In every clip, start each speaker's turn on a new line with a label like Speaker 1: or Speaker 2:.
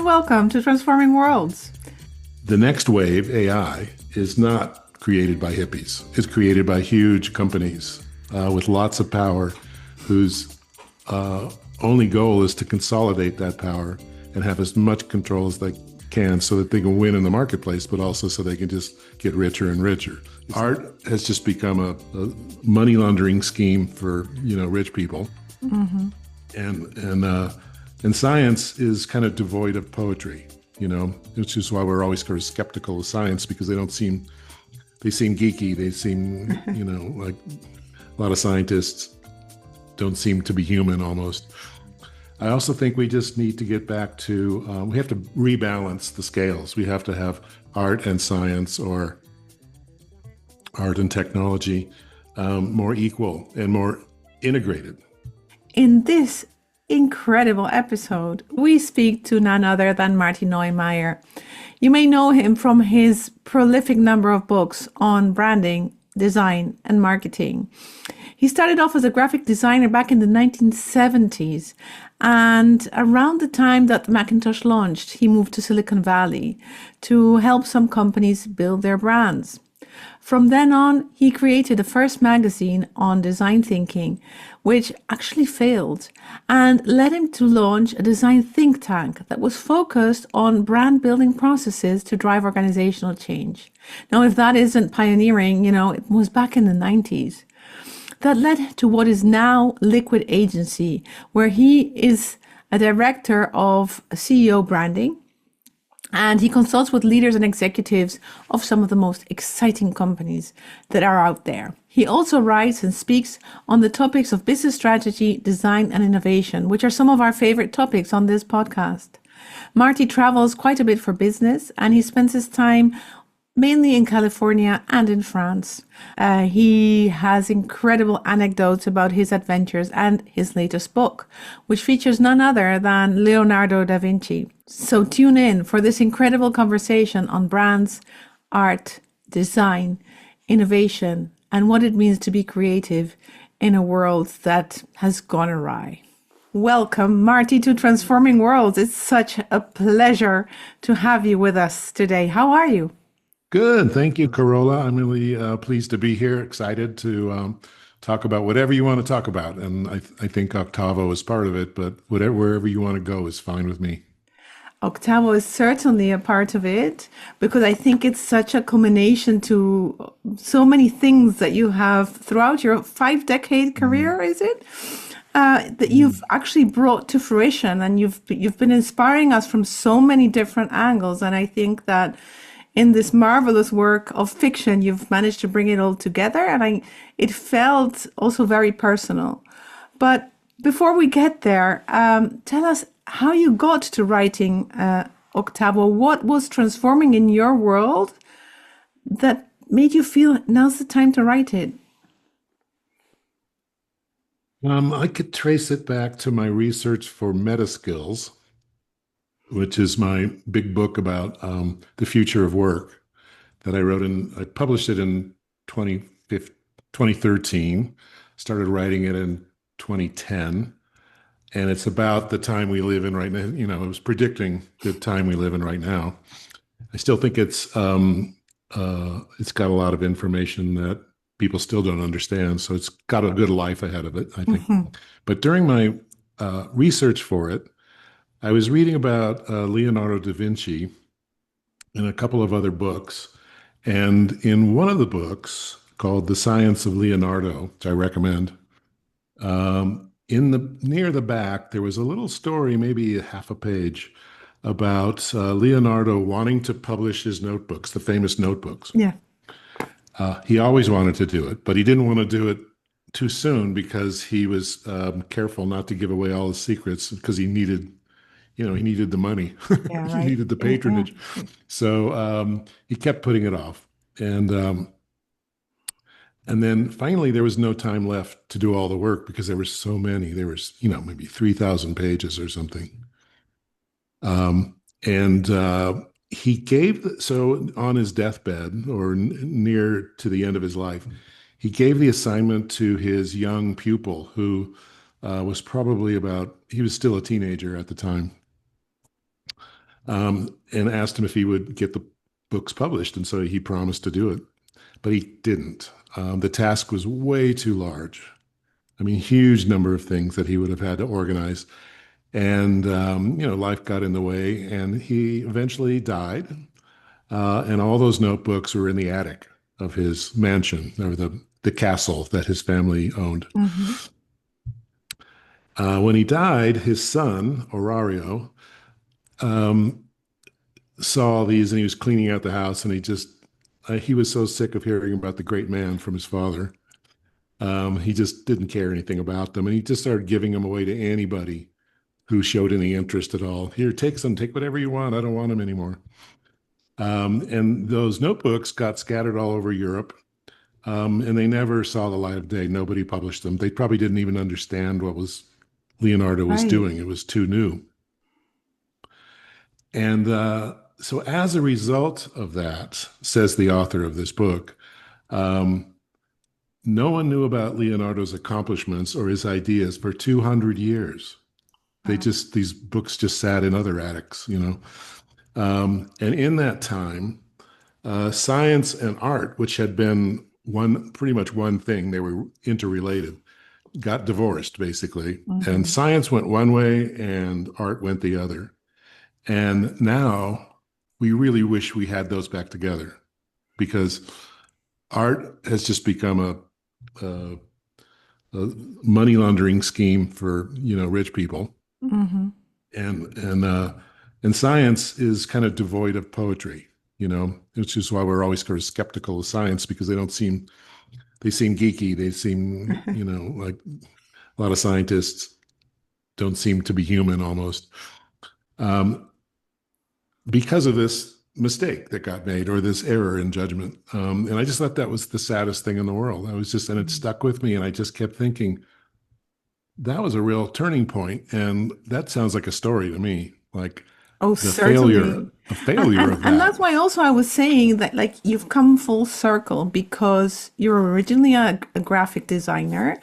Speaker 1: Welcome to Transforming Worlds.
Speaker 2: The next wave, AI, is not created by hippies. It's created by huge companies with lots of power whose only goal is to consolidate that power and have as much control as they can so that they can win in the marketplace, but also so they can just get richer and richer. Art has just become a money laundering scheme for, rich people. Mm-hmm. And science is kind of devoid of poetry, which is why we're always sort of skeptical of science, because they seem geeky. They seem, like a lot of scientists don't seem to be human almost. I also think we just need to get back to, we have to rebalance the scales. We have to have art and science, or art and technology, more equal and more integrated.
Speaker 1: In this incredible episode, we speak to none other than Marty Neumeier. You may know him from his prolific number of books on branding, design, and marketing. He started off as a graphic designer back in the 1970s, and around the time that Macintosh launched, he moved to Silicon Valley to help some companies build their brands. From then on, he created the first magazine on design thinking, which actually failed, and led him to launch a design think tank that was focused on brand building processes to drive organizational change. Now, if that isn't pioneering, it was back in the 90s. That led to what is now Liquid Agency, where he is a director of CEO branding, and he consults with leaders and executives of some of the most exciting companies that are out there. He also writes and speaks on the topics of business strategy, design, and innovation, which are some of our favorite topics on this podcast. Marty travels quite a bit for business, and he spends his time mainly in California and in France. He has incredible anecdotes about his adventures and his latest book, which features none other than Leonardo da Vinci. So tune in for this incredible conversation on brands, art, design, innovation, and what it means to be creative in a world that has gone awry. Welcome, Marty, to Transforming Worlds. It's such a pleasure to have you with us today. How are you?
Speaker 2: Good. Thank you, Carola. I'm really pleased to be here, excited to talk about whatever you want to talk about. And I think Octavo is part of it, but wherever you want to go is fine with me.
Speaker 1: Octavo is certainly a part of it, because I think it's such a culmination to so many things that you have throughout your 5-decade career, is it? That you've actually brought to fruition, and you've been inspiring us from so many different angles. And I think that in this marvelous work of fiction, you've managed to bring it all together, and it felt also very personal. But before we get there, tell us how you got to writing Octavo. What was transforming in your world that made you feel now's the time to write it?
Speaker 2: I could trace it back to my research for Metaskills, which is my big book about the future of work that I published it in 2013, started writing it in 2010. And it's about the time we live in right now. It was predicting the time we live in right now. I still think it's got a lot of information that people still don't understand. So it's got a good life ahead of it, I think. Mm-hmm. But during my research for it, I was reading about Leonardo da Vinci and a couple of other books. And in one of the books called The Science of Leonardo, which I recommend, near the back, there was a little story, maybe a half a page, about Leonardo wanting to publish his notebooks, the famous notebooks.
Speaker 1: Yeah.
Speaker 2: He always wanted to do it, but he didn't want to do it too soon because he was careful not to give away all his secrets, because he needed the money.
Speaker 1: Yeah,
Speaker 2: He
Speaker 1: right.
Speaker 2: needed the patronage.
Speaker 1: Yeah.
Speaker 2: So he kept putting it off. And then finally, there was no time left to do all the work because there were so many. There was, maybe 3,000 pages or something. He gave, so on his deathbed or near to the end of his life, he gave the assignment to his young pupil who was probably he was still a teenager at the time. and asked him if he would get the books published. And so he promised to do it, but he didn't. The task was way too large. I mean, huge number of things that he would have had to organize. And, life got in the way, and he eventually died. And all those notebooks were in the attic of his mansion, or the castle that his family owned. When he died, his son, Horario, saw these, and he was cleaning out the house, and he was so sick of hearing about the great man from his father. He just didn't care anything about them, and he just started giving them away to anybody who showed any interest at all. Here, take whatever you want. I don't want them anymore. And those notebooks got scattered all over Europe, and they never saw the light of day. Nobody published them. They probably didn't even understand what Leonardo was doing. It was too new. And so as a result of that, says the author of this book, no one knew about Leonardo's accomplishments or his ideas for 200 years. These books just sat in other attics, and in that time, science and art, which had been pretty much one thing, they were interrelated, got divorced, basically. And science went one way and art went the other. And now we really wish we had those back together, because art has just become a money laundering scheme for, rich people. And science is kind of devoid of poetry, which is why we're always sort of skeptical of science, because they seem geeky. They seem, like a lot of scientists don't seem to be human almost. Because of this mistake that got made, or this error in judgment. And I just thought that was the saddest thing in the world. And it stuck with me, and I just kept thinking, that was a real turning point. And that sounds like a story to me, like
Speaker 1: certainly.
Speaker 2: a failure of that.
Speaker 1: And that's why also I was saying that, like, you've come full circle, because you're originally a graphic designer,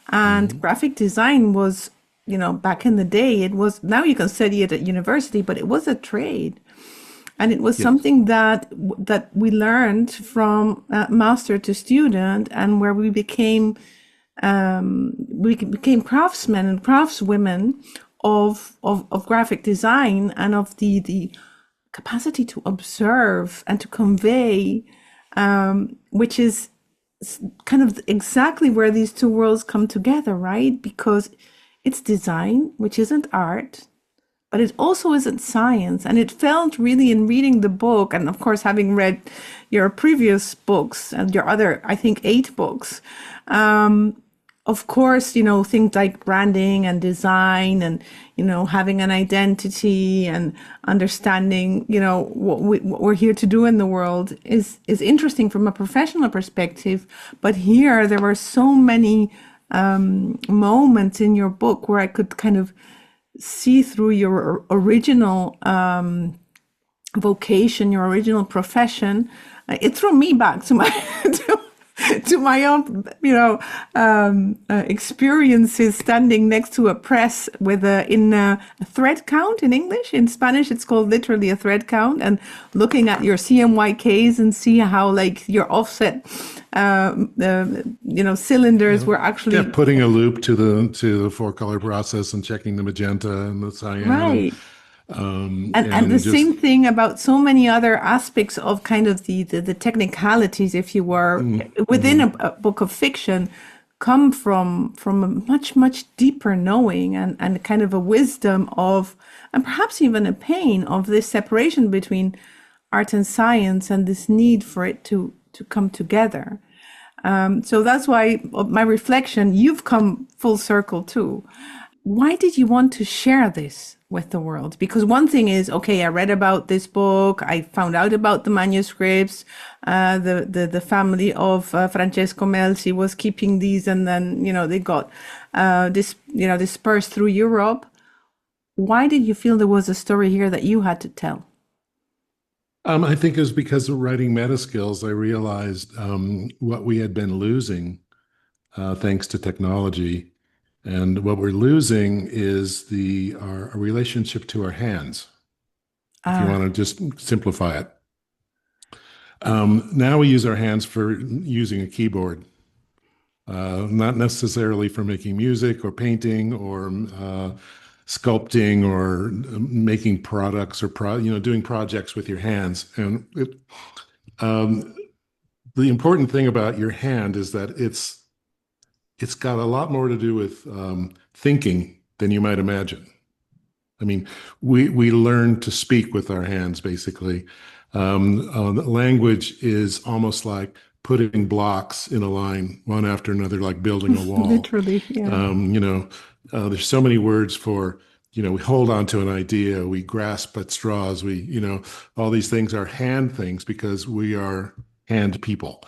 Speaker 1: and graphic design was, back in the day, now you can study it at university, but it was a trade. And it was something that we learned from master to student, and where we became craftsmen and craftswomen of graphic design, and of the capacity to observe and to convey, which is kind of exactly where these two worlds come together, right? Because it's design, which isn't art, but it also isn't science. And it felt really, in reading the book, and of course, having read your previous books and your other, I think, 8 books, of course, things like branding and design, and, having an identity and understanding, what we're here to do in the world is interesting from a professional perspective. But here, there were so many moments in your book where I could kind of see through your original vocation, your original profession. It threw me back to my to my own, experiences standing next to a press with a thread count in English. In Spanish, it's called literally a thread count, and looking at your CMYKs and see how, like, your offset, cylinders were actually
Speaker 2: putting a loop to the 4-color process and checking the magenta and the cyan.
Speaker 1: Right. And the same thing about so many other aspects of kind of the technicalities, if you were, within a book of fiction, come from a much, much deeper knowing, and kind of a wisdom of, and perhaps even a pain of, this separation between art and science, and this need for it to come together. So that's why my reflection, you've come full circle too. Why did you want to share this with the world? Because one thing is, okay, I read about this book, I found out about the manuscripts, the family of Francesco Melzi was keeping these, and then, they got dispersed through Europe. Why did you feel there was a story here that you had to tell?
Speaker 2: I think it was because of writing Meta Skills. I realized what we had been losing thanks to technology. And what we're losing is our relationship to our hands. if you want to just simplify it. Now we use our hands for using a keyboard, not necessarily for making music or painting or sculpting or making products or doing projects with your hands. And the important thing about your hand is that it's got a lot more to do with thinking than you might imagine. I mean, we learn to speak with our hands, basically. Language is almost like putting blocks in a line, one after another, like building a wall.
Speaker 1: Literally, yeah.
Speaker 2: There's so many words for, we hold on to an idea, we grasp at straws, all these things are hand things because we are hand people.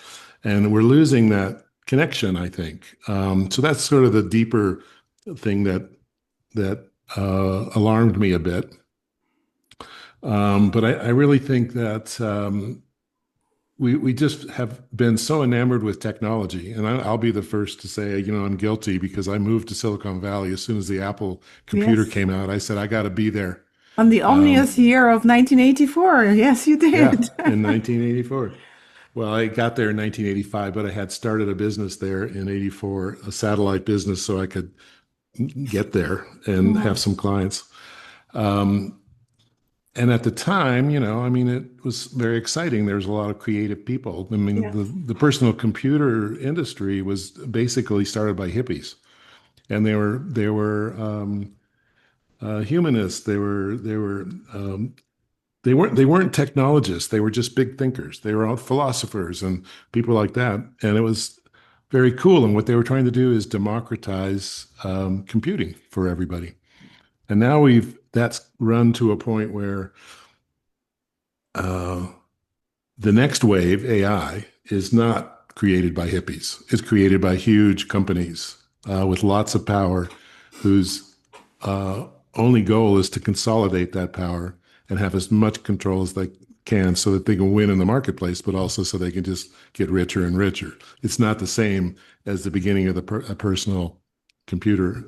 Speaker 2: And we're losing that connection, I think. So that's sort of the deeper thing that alarmed me a bit. But I really think that we just have been so enamored with technology. And I'll be the first to say, I'm guilty because I moved to Silicon Valley as soon as the Apple computer came out. I said, I got to be there.
Speaker 1: On the ominous year of 1984. Yes, you did.
Speaker 2: Yeah, in 1984. Well, I got there in 1985, but I had started a business there in 84, a satellite business, so I could get there and have some clients. And at the time, it was very exciting. There was a lot of creative people. I mean, the personal computer industry was basically started by hippies, and they were humanists. They weren't technologists. They were just big thinkers. They were all philosophers and people like that. And it was very cool. And what they were trying to do is democratize computing for everybody. And now that's run to a point where the next wave, AI, is not created by hippies. It's created by huge companies with lots of power whose only goal is to consolidate that power and have as much control as they can so that they can win in the marketplace, but also so they can just get richer and richer. It's not the same as the beginning of the personal computer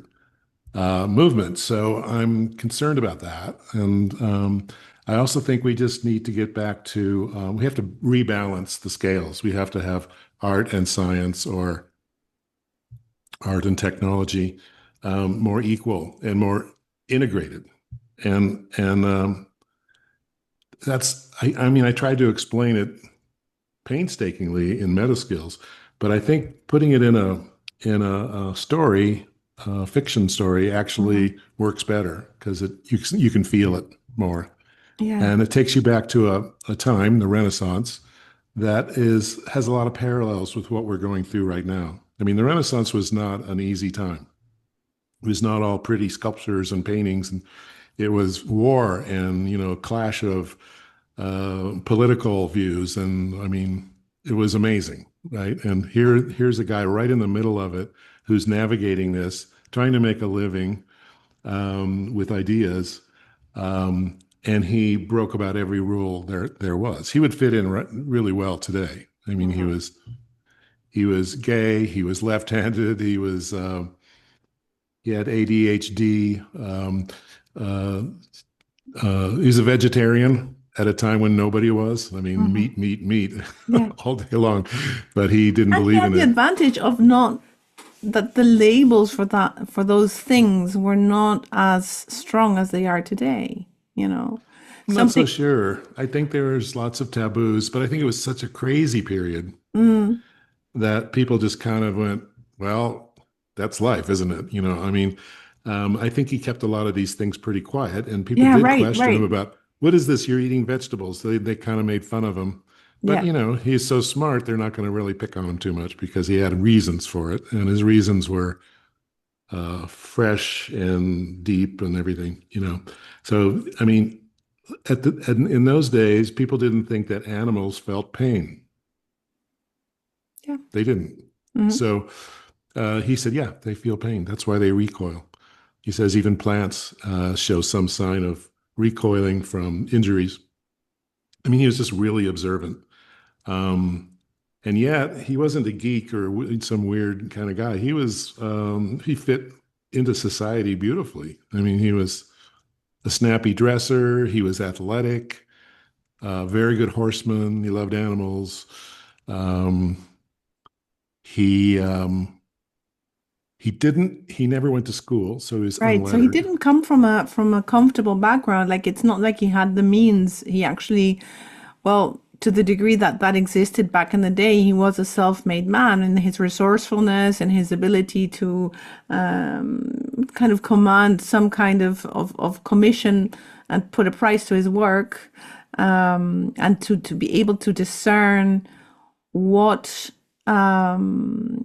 Speaker 2: movement. So I'm concerned about that. And I also think we just need to get back to, we have to rebalance the scales. We have to have art and science or art and technology more equal and more integrated. And that's, I tried to explain it painstakingly in meta skills, but I think putting it in a story, fiction story, actually works better because you can feel it more.
Speaker 1: Yeah.
Speaker 2: And it takes you back to a time, the Renaissance, that has a lot of parallels with what we're going through right now. I mean, the Renaissance was not an easy time. It was not all pretty sculptures and paintings, and it was war and, a clash of political views. And I mean, it was amazing, right? And here's a guy right in the middle of it who's navigating this, trying to make a living with ideas. And he broke about every rule there was. He would fit in really well today. I mean, he was gay, he was left-handed, he had ADHD. He was a vegetarian at a time when nobody was. I mean, meat all day long. But he didn't believe in it.
Speaker 1: The advantage of not that the labels for those things were not as strong as they are today. I'm
Speaker 2: not so sure. I think there was lots of taboos, but I think it was such a crazy period that people just kind of went, well, that's life, isn't it? I think he kept a lot of these things pretty quiet, and people did question him about, what is this? You're eating vegetables. They kind of made fun of him. But, he's so smart, they're not going to really pick on him too much because he had reasons for it. And his reasons were fresh and deep and everything, So, I mean, in those days, people didn't think that animals felt pain.
Speaker 1: Yeah.
Speaker 2: They didn't. So he said, yeah, they feel pain. That's why they recoil. He says even plants show some sign of recoiling from injuries. I mean, he was just really observant. And yet he wasn't a geek or some weird kind of guy. He fit into society beautifully. I mean, he was a snappy dresser. He was athletic, very good horseman. He loved animals. Um, he he never went to school, so he was
Speaker 1: Right. So he
Speaker 2: unlettered.
Speaker 1: didn't come from a comfortable background. Like it's not like he had the means. He actually, well, to the degree that that existed back in the day, he was a self-made man, and his resourcefulness and his ability to kind of command some kind of commission and put a price to his work, and to be able to discern what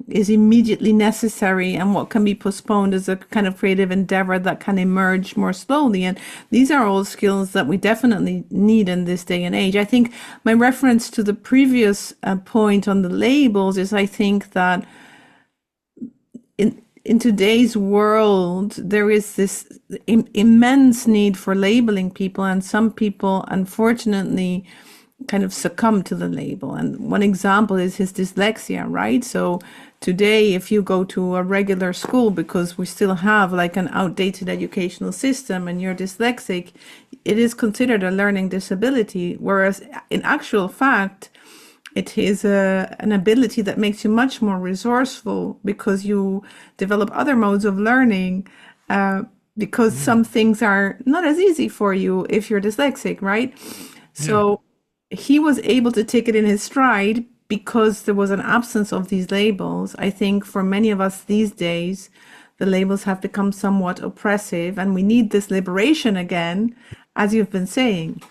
Speaker 1: is immediately necessary and what can be postponed as a kind of creative endeavor that can emerge more slowly. And these are all skills that we definitely need in this day and age. I think my reference to the previous point on the labels is I think that in today's world, there is this immense need for labeling people, and some people, unfortunately, kind of succumb to the label. And one example is his dyslexia, right? So today, if you go to a regular school, because we still have like an outdated educational system and you're dyslexic, it is considered a learning disability, whereas in actual fact, it is an ability that makes you much more resourceful because you develop other modes of learning, because some things are not as easy for you if you're dyslexic, right? So he was able to take it in his stride because there was an absence of these labels. I think for many of us these days, the labels have become somewhat oppressive, and we need this liberation again, as you've been saying.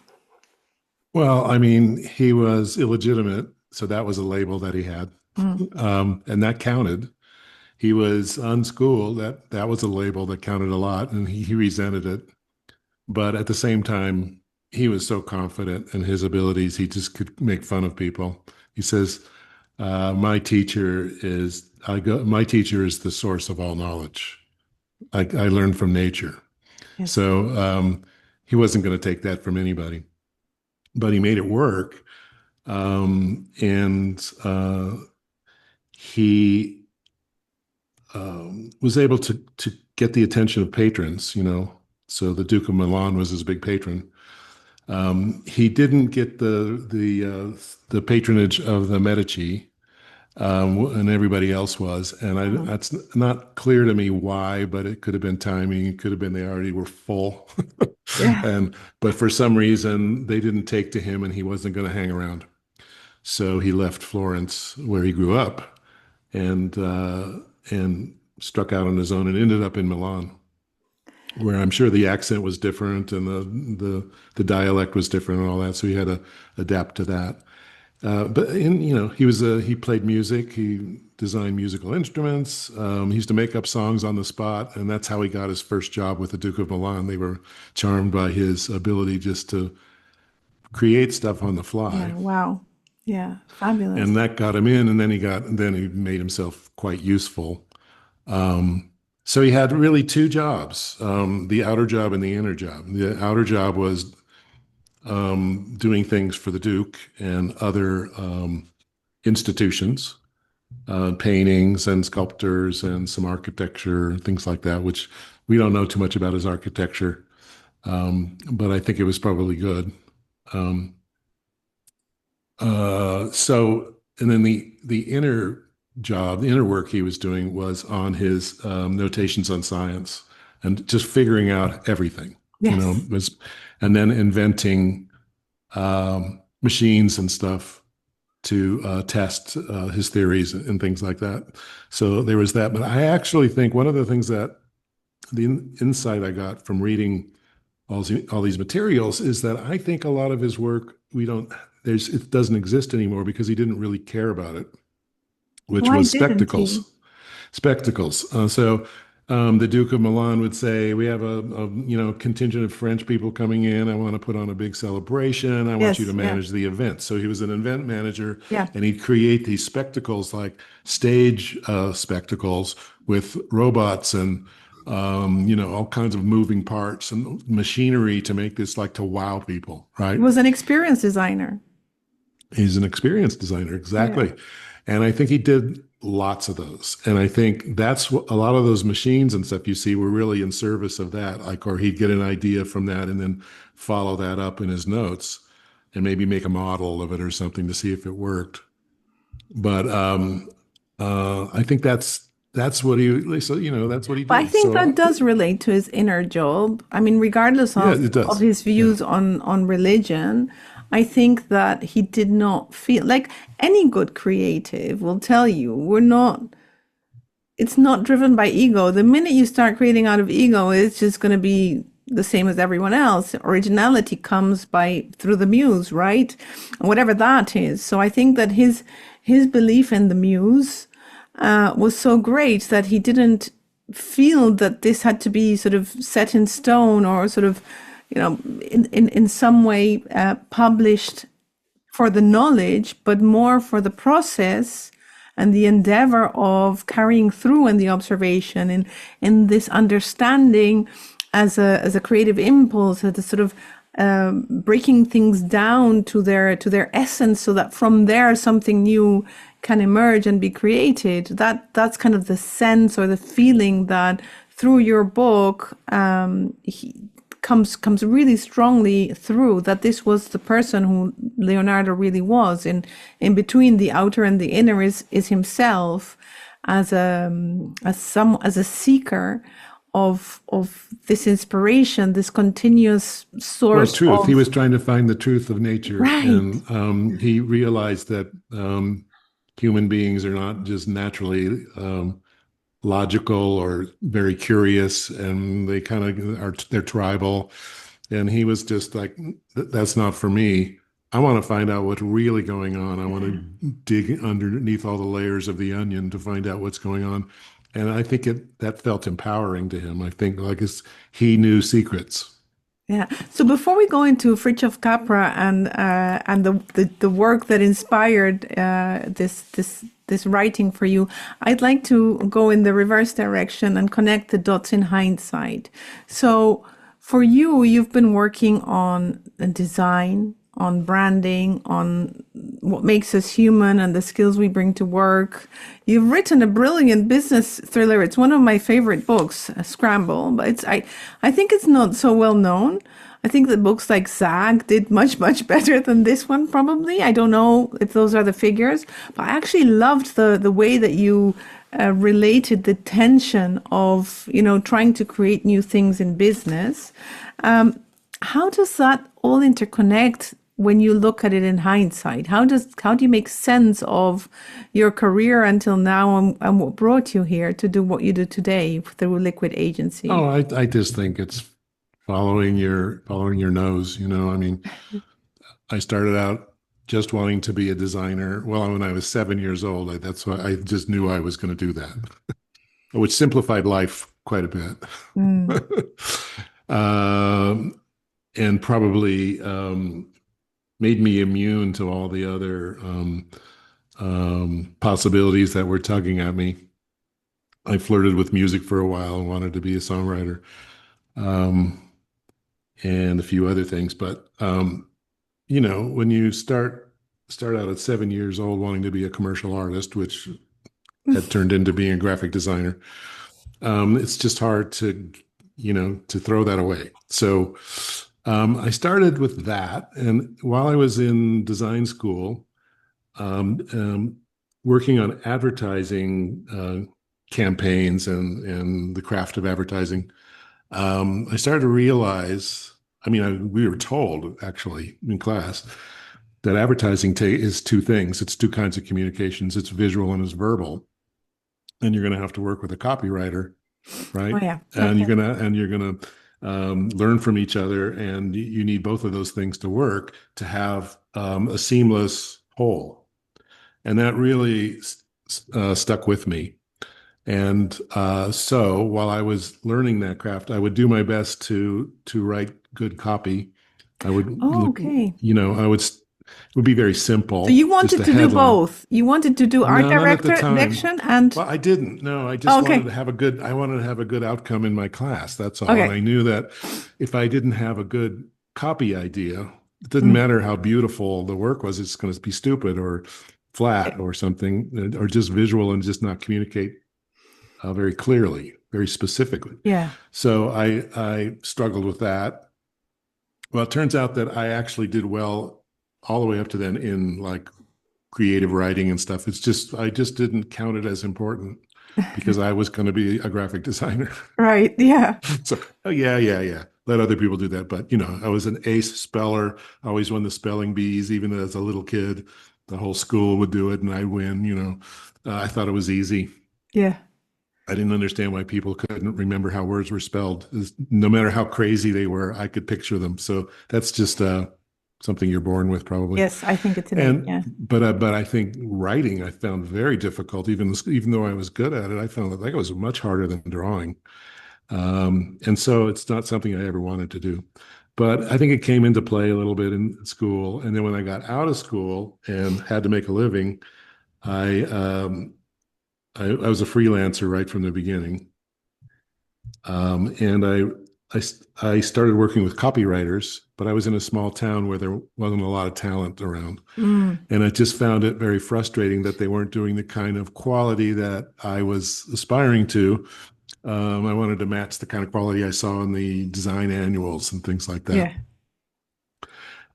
Speaker 2: Well, I mean, he was illegitimate, so that was a label that he had, and that counted. He was unschooled, that was a label that counted a lot, and he resented it. But at the same time, he was so confident in his abilities, he just could make fun of people. He says, my teacher is the source of all knowledge. I learned from nature.
Speaker 1: Yes.
Speaker 2: So he wasn't going to take that from anybody, but he made it work. And he was able to get the attention of patrons, so the Duke of Milan was his big patron. He didn't get the patronage of the Medici, and everybody else was, and that's not clear to me why, but it could have been timing. It could have been they already were full, but for some reason they didn't take to him, and he wasn't going to hang around. So he left Florence, where he grew up, and struck out on his own, and ended up in Milan, where I'm sure the accent was different and the dialect was different and all that. So he had to adapt to that. But he played music. He designed musical instruments. He used to make up songs on the spot, and that's how he got his first job with the Duke of Milan. They were charmed by his ability just to create stuff on the fly.
Speaker 1: Yeah, wow. Yeah, fabulous.
Speaker 2: And that got him in, and then he made himself quite useful. So he had really two jobs, the outer job and the inner job. The outer job was doing things for the Duke and other institutions, paintings and sculptors and some architecture and things like that, which we don't know too much about his architecture, but I think it was probably good. And then the inner job, the inner work he was doing was on his notations on science and just figuring out everything, and then inventing machines and stuff to test his theories and things like that. So there was that. But I actually think one of the things that the insight I got from reading all these materials is that I think a lot of his work, it doesn't exist anymore because he didn't really care about it, which was spectacles. So the Duke of Milan would say, we have a contingent of French people coming in. I want to put on a big celebration. I want you to manage the event. So he was an event manager, and he'd create these spectacles, like stage spectacles with robots and all kinds of moving parts and machinery to make this, like, to wow people, right?
Speaker 1: He was an experience designer.
Speaker 2: He's an experience designer, exactly. Yeah. And I think he did lots of those. And I think that's what a lot of those machines and stuff you see were really in service of that. Like, or he'd get an idea from that and then follow that up in his notes and maybe make a model of it or something to see if it worked. But I think that's what he, so, that's what he did.
Speaker 1: But I think that does relate to his inner job. I mean, regardless of his views on religion, I think that he did not feel like any good creative will tell you it's not driven by ego. The minute you start creating out of ego, it's just going to be the same as everyone else. Originality comes through the muse, right? Whatever that is. So I think that his belief in the muse was so great that he didn't feel that this had to be sort of set in stone or sort of, in some way published for the knowledge, but more for the process and the endeavor of carrying through in the observation, in this understanding as a creative impulse, as a sort of breaking things down to their essence, so that from there something new can emerge and be created. That's kind of the sense or the feeling that through your book comes really strongly through, that this was the person who Leonardo really was. In between the outer and the inner is himself as a seeker of this inspiration, this continuous source.
Speaker 2: Well, truth. He was trying to find the truth of nature,
Speaker 1: right.
Speaker 2: And he realized that human beings are not just naturally logical or very curious, and they kind of they're tribal. And he was just like, that's not for me. I want to find out what's really going on. I want to dig underneath all the layers of the onion to find out what's going on. And I think that felt empowering to him. I think he knew secrets.
Speaker 1: Yeah. So before we go into Fritjof Capra and the work that inspired this writing for you, I'd like to go in the reverse direction and connect the dots in hindsight. So for you, you've been working on design, on branding, on what makes us human and the skills we bring to work. You've written a brilliant business thriller. It's one of my favorite books, Scramble, but I think it's not so well known. I think that books like Zag did much, much better than this one, probably. I don't know if those are the figures, but I actually loved the way that you related the tension of, trying to create new things in business. How does that all interconnect when you look at it in hindsight? How do you make sense of your career until now and what brought you here to do what you do today through Liquid Agency?
Speaker 2: Oh, I just think it's following your nose. I mean, I started out just wanting to be a designer. Well, when I was 7 years old, that's why I just knew I was going to do that, which simplified life quite a bit. And probably made me immune to all the other possibilities that were tugging at me. I flirted with music for a while and wanted to be a songwriter, and a few other things. But when you start out at 7 years old wanting to be a commercial artist, which had turned into being a graphic designer, it's just hard to throw that away. So I started with that, and while I was in design school, working on advertising campaigns and the craft of advertising, I started to realize, we were told actually in class that advertising is two things. It's two kinds of communications. It's visual and it's verbal, and you're going to have to work with a copywriter, right?
Speaker 1: Oh, yeah.
Speaker 2: And you're gonna learn from each other, and you need both of those things to work to have a seamless whole. And that really stuck with me. And so while I was learning that craft, I would do my best to write good copy. I would, it would be very simple.
Speaker 1: So you wanted to do both. You wanted to do art direction and.
Speaker 2: Well, I didn't. No, I just wanted to have a good. I wanted to have a good outcome in my class. That's all. Okay. And I knew that if I didn't have a good copy idea, it didn't matter how beautiful the work was. It's going to be stupid or flat or something, or just visual and just not communicate very clearly, very specifically.
Speaker 1: Yeah.
Speaker 2: So I struggled with that. Well, it turns out that I actually did well all the way up to then in like creative writing and stuff. It's just, I just didn't count it as important because I was going to be a graphic designer.
Speaker 1: Right. Yeah.
Speaker 2: So, oh, yeah. Let other people do that. But, I was an ace speller. I always won the spelling bees, even as a little kid. The whole school would do it and I'd win, I thought it was easy.
Speaker 1: Yeah.
Speaker 2: I didn't understand why people couldn't remember how words were spelled. No matter how crazy they were, I could picture them. So that's just something you're born with, probably.
Speaker 1: Yes, I think it's innate. Yeah.
Speaker 2: But I think writing I found very difficult. Even though I was good at it, I found that it was much harder than drawing. And so it's not something I ever wanted to do. But I think it came into play a little bit in school. And then when I got out of school and had to make a living, I was a freelancer right from the beginning. And I started working with copywriters, but I was in a small town where there wasn't a lot of talent around. And I just found it very frustrating that they weren't doing the kind of quality that I was aspiring to. I wanted to match the kind of quality I saw in the design annuals and things like that.
Speaker 1: Yeah.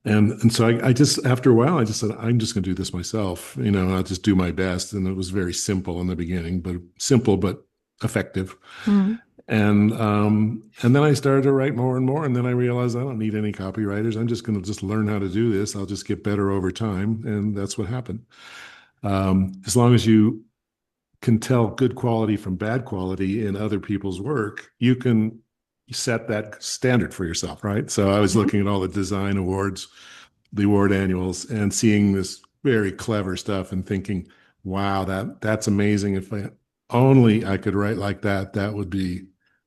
Speaker 2: And so I just, after a while, I just said, I'm just going to do this myself. I'll just do my best. And it was very simple in the beginning, but simple, but effective. And then I started to write more and more. And then I realized I don't need any copywriters. I'm just going to just learn how to do this. I'll just get better over time. And that's what happened. As long as you can tell good quality from bad quality in other people's work, you can set that standard for yourself, right? So I was looking at all the design awards, the award annuals, and seeing this very clever stuff and thinking, wow, that's amazing. If I could write like that,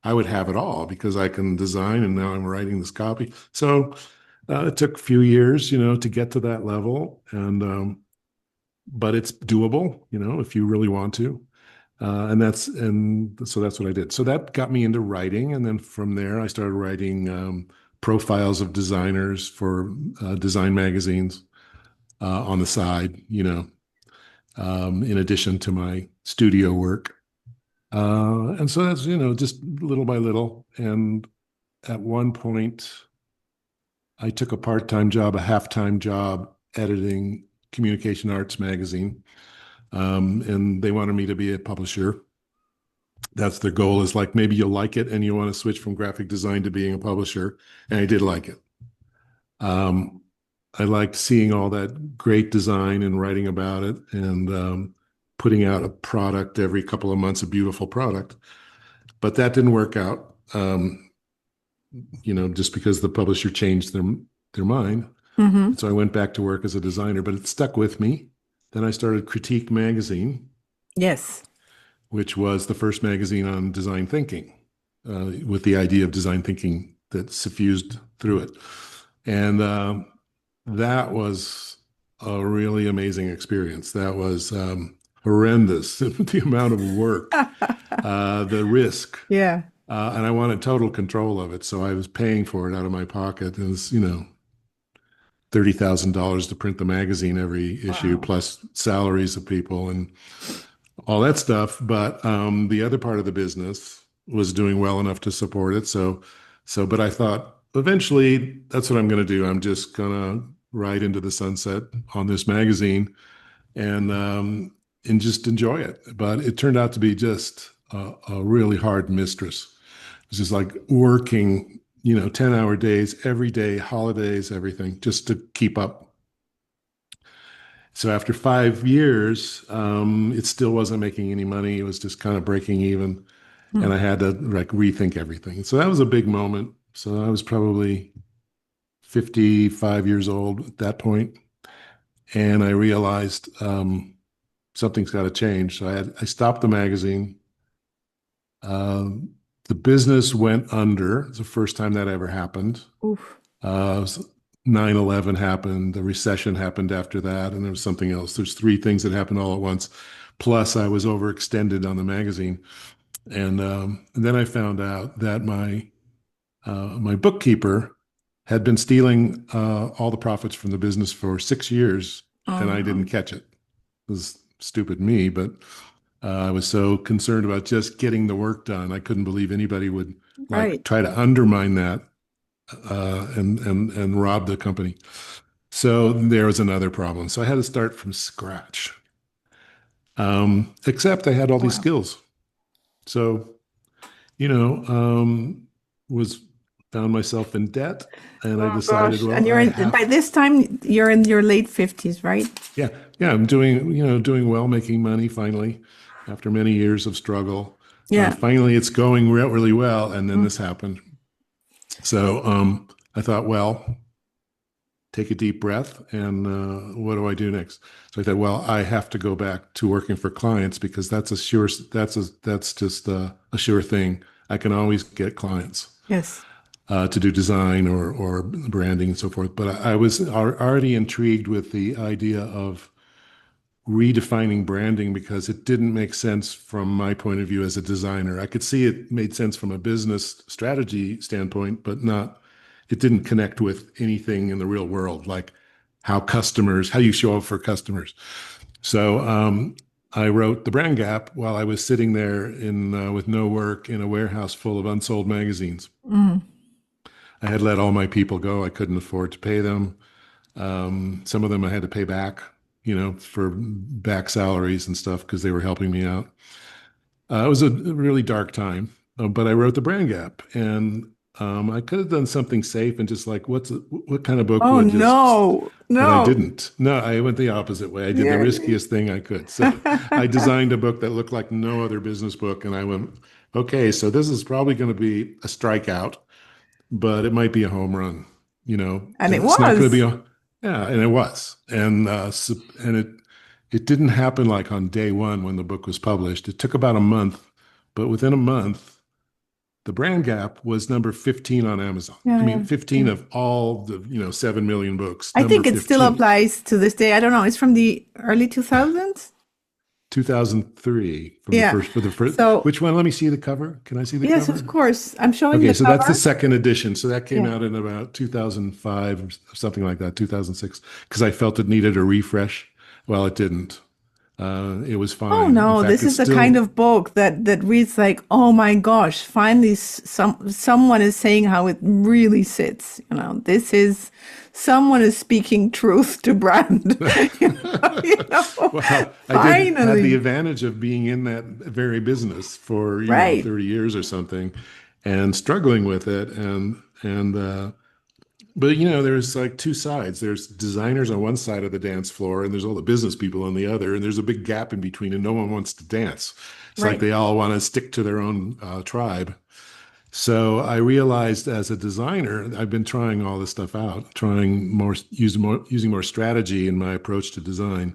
Speaker 2: I would have it all because I can design and now I'm writing this copy. So it took a few years, to get to that level. And, but it's doable, if you really want to. And so that's what I did. So that got me into writing. And then from there, I started writing profiles of designers for design magazines on the side, in addition to my studio work. And so that's, just little by little. And at one point, I took a part-time job, a half-time job editing Communication Arts magazine. And they wanted me to be a publisher. That's their goal, is like, maybe you'll like it and you want to switch from graphic design to being a publisher. And I did like it. I liked seeing all that great design and writing about it and putting out a product every couple of months, a beautiful product. But that didn't work out, just because the publisher changed their mind. So I went back to work as a designer, but it stuck with me. Then I started Critique Magazine.
Speaker 1: Yes.
Speaker 2: Which was the first magazine on design thinking, with the idea of design thinking that suffused through it. And that was a really amazing experience. That was horrendous, the amount of work, the risk.
Speaker 1: Yeah.
Speaker 2: And I wanted total control of it. So I was paying for it out of my pocket. It was, $30,000 to print the magazine every issue, plus salaries of people and all that stuff. But the other part of the business was doing well enough to support it. But I thought, eventually, that's what I'm going to do. I'm just going to ride into the sunset on this magazine and just enjoy it. But it turned out to be just a really hard mistress. It was just like working 10-hour days, every day, holidays, everything, just to keep up. So after 5 years, it still wasn't making any money. It was just kind of breaking even. And I had to rethink everything. So that was a big moment. So I was probably 55 years old at that point. And I realized something's got to change. So I stopped the magazine. The business went under. It's the first time that ever happened. 9/11 happened. The recession happened after that. And there was something else. There's 3 things that happened all at once. Plus, I was overextended on the magazine. And then I found out that my bookkeeper had been stealing all the profits from the business for 6 years, and I didn't catch it. was stupid me, but I was so concerned about just getting the work done. I couldn't believe anybody would
Speaker 1: Right.
Speaker 2: try to undermine that and rob the company. So there was another problem. So I had to start from scratch. Except I had all these
Speaker 1: Wow.
Speaker 2: skills. So, you know, was found myself in debt, and I
Speaker 1: Oh
Speaker 2: decided,
Speaker 1: gosh. And
Speaker 2: well,
Speaker 1: you're
Speaker 2: I
Speaker 1: in, by
Speaker 2: have,
Speaker 1: this time, you're in your late 50s, right?
Speaker 2: yeah, yeah, I'm doing, doing well, making money finally, after many years of struggle.
Speaker 1: Yeah.
Speaker 2: Finally, it's going really well, and then
Speaker 1: Mm.
Speaker 2: this happened. So I thought, well, take a deep breath, and what do I do next? So I thought, well, I have to go back to working for clients because that's just a sure thing. I can always get clients
Speaker 1: Yes.
Speaker 2: to do design or branding and so forth. But I was already intrigued with the idea of redefining branding because it didn't make sense from my point of view as a designer. I could see it made sense from a business strategy standpoint, but it didn't connect with anything in the real world, like how you show up for customers. So I wrote The Brand Gap while I was sitting there with no work in a warehouse full of unsold magazines.
Speaker 1: Mm.
Speaker 2: I had let all my people go. I couldn't afford to pay them. Some of them I had to pay back, for back salaries and stuff because they were helping me out. It was a really dark time, but I wrote The Brand Gap, and I could have done something safe and just like, what kind of book
Speaker 1: Oh
Speaker 2: would just,
Speaker 1: no,
Speaker 2: but I
Speaker 1: no.
Speaker 2: didn't. No, I went the opposite way. I did the
Speaker 1: Yeah.
Speaker 2: riskiest thing I could. So I designed a book that looked like no other business book, and I went, okay, so this is probably going to be a strikeout, but it might be a home run.
Speaker 1: And it
Speaker 2: It's not going to be
Speaker 1: was.
Speaker 2: yeah, and it was, and it didn't happen like on day one when the book was published. It took about a month, but within a month, The Brand Gap was number 15 on Amazon. I
Speaker 1: Yeah,
Speaker 2: mean,
Speaker 1: yeah,
Speaker 2: 15
Speaker 1: yeah.
Speaker 2: of all the 7 million books,
Speaker 1: I
Speaker 2: number
Speaker 1: think it still
Speaker 2: 15.
Speaker 1: applies to this day. I don't know. It's from the early 2000s.
Speaker 2: 2003 from the
Speaker 1: Yeah.
Speaker 2: first for the first.
Speaker 1: So,
Speaker 2: Which one? Let me see the cover. Can I see the
Speaker 1: yes, of
Speaker 2: cover?
Speaker 1: course. I'm showing
Speaker 2: Okay,
Speaker 1: the
Speaker 2: so that's the
Speaker 1: cover.
Speaker 2: second edition. So that came
Speaker 1: Yeah.
Speaker 2: out in about 2005 or something like that, 2006, because I felt it needed a refresh. Well, it didn't. It was
Speaker 1: Oh
Speaker 2: fine. In
Speaker 1: no,
Speaker 2: fact,
Speaker 1: this
Speaker 2: it's
Speaker 1: is the kind
Speaker 2: still
Speaker 1: of book that reads like, oh my gosh, finally someone is saying how it really sits. This is someone is speaking truth to brand.
Speaker 2: well, I did have the
Speaker 1: Finally.
Speaker 2: advantage of being in that very business for,
Speaker 1: Right.
Speaker 2: 30 years or something and struggling with it. But there's like two sides. There's designers on one side of the dance floor, and there's all the business people on the other, and there's a big gap in between, and no one wants to dance. It's like
Speaker 1: Right.
Speaker 2: they all want to stick to their own tribe. So I realized as a designer, I've been trying all this stuff out, using more strategy in my approach to design,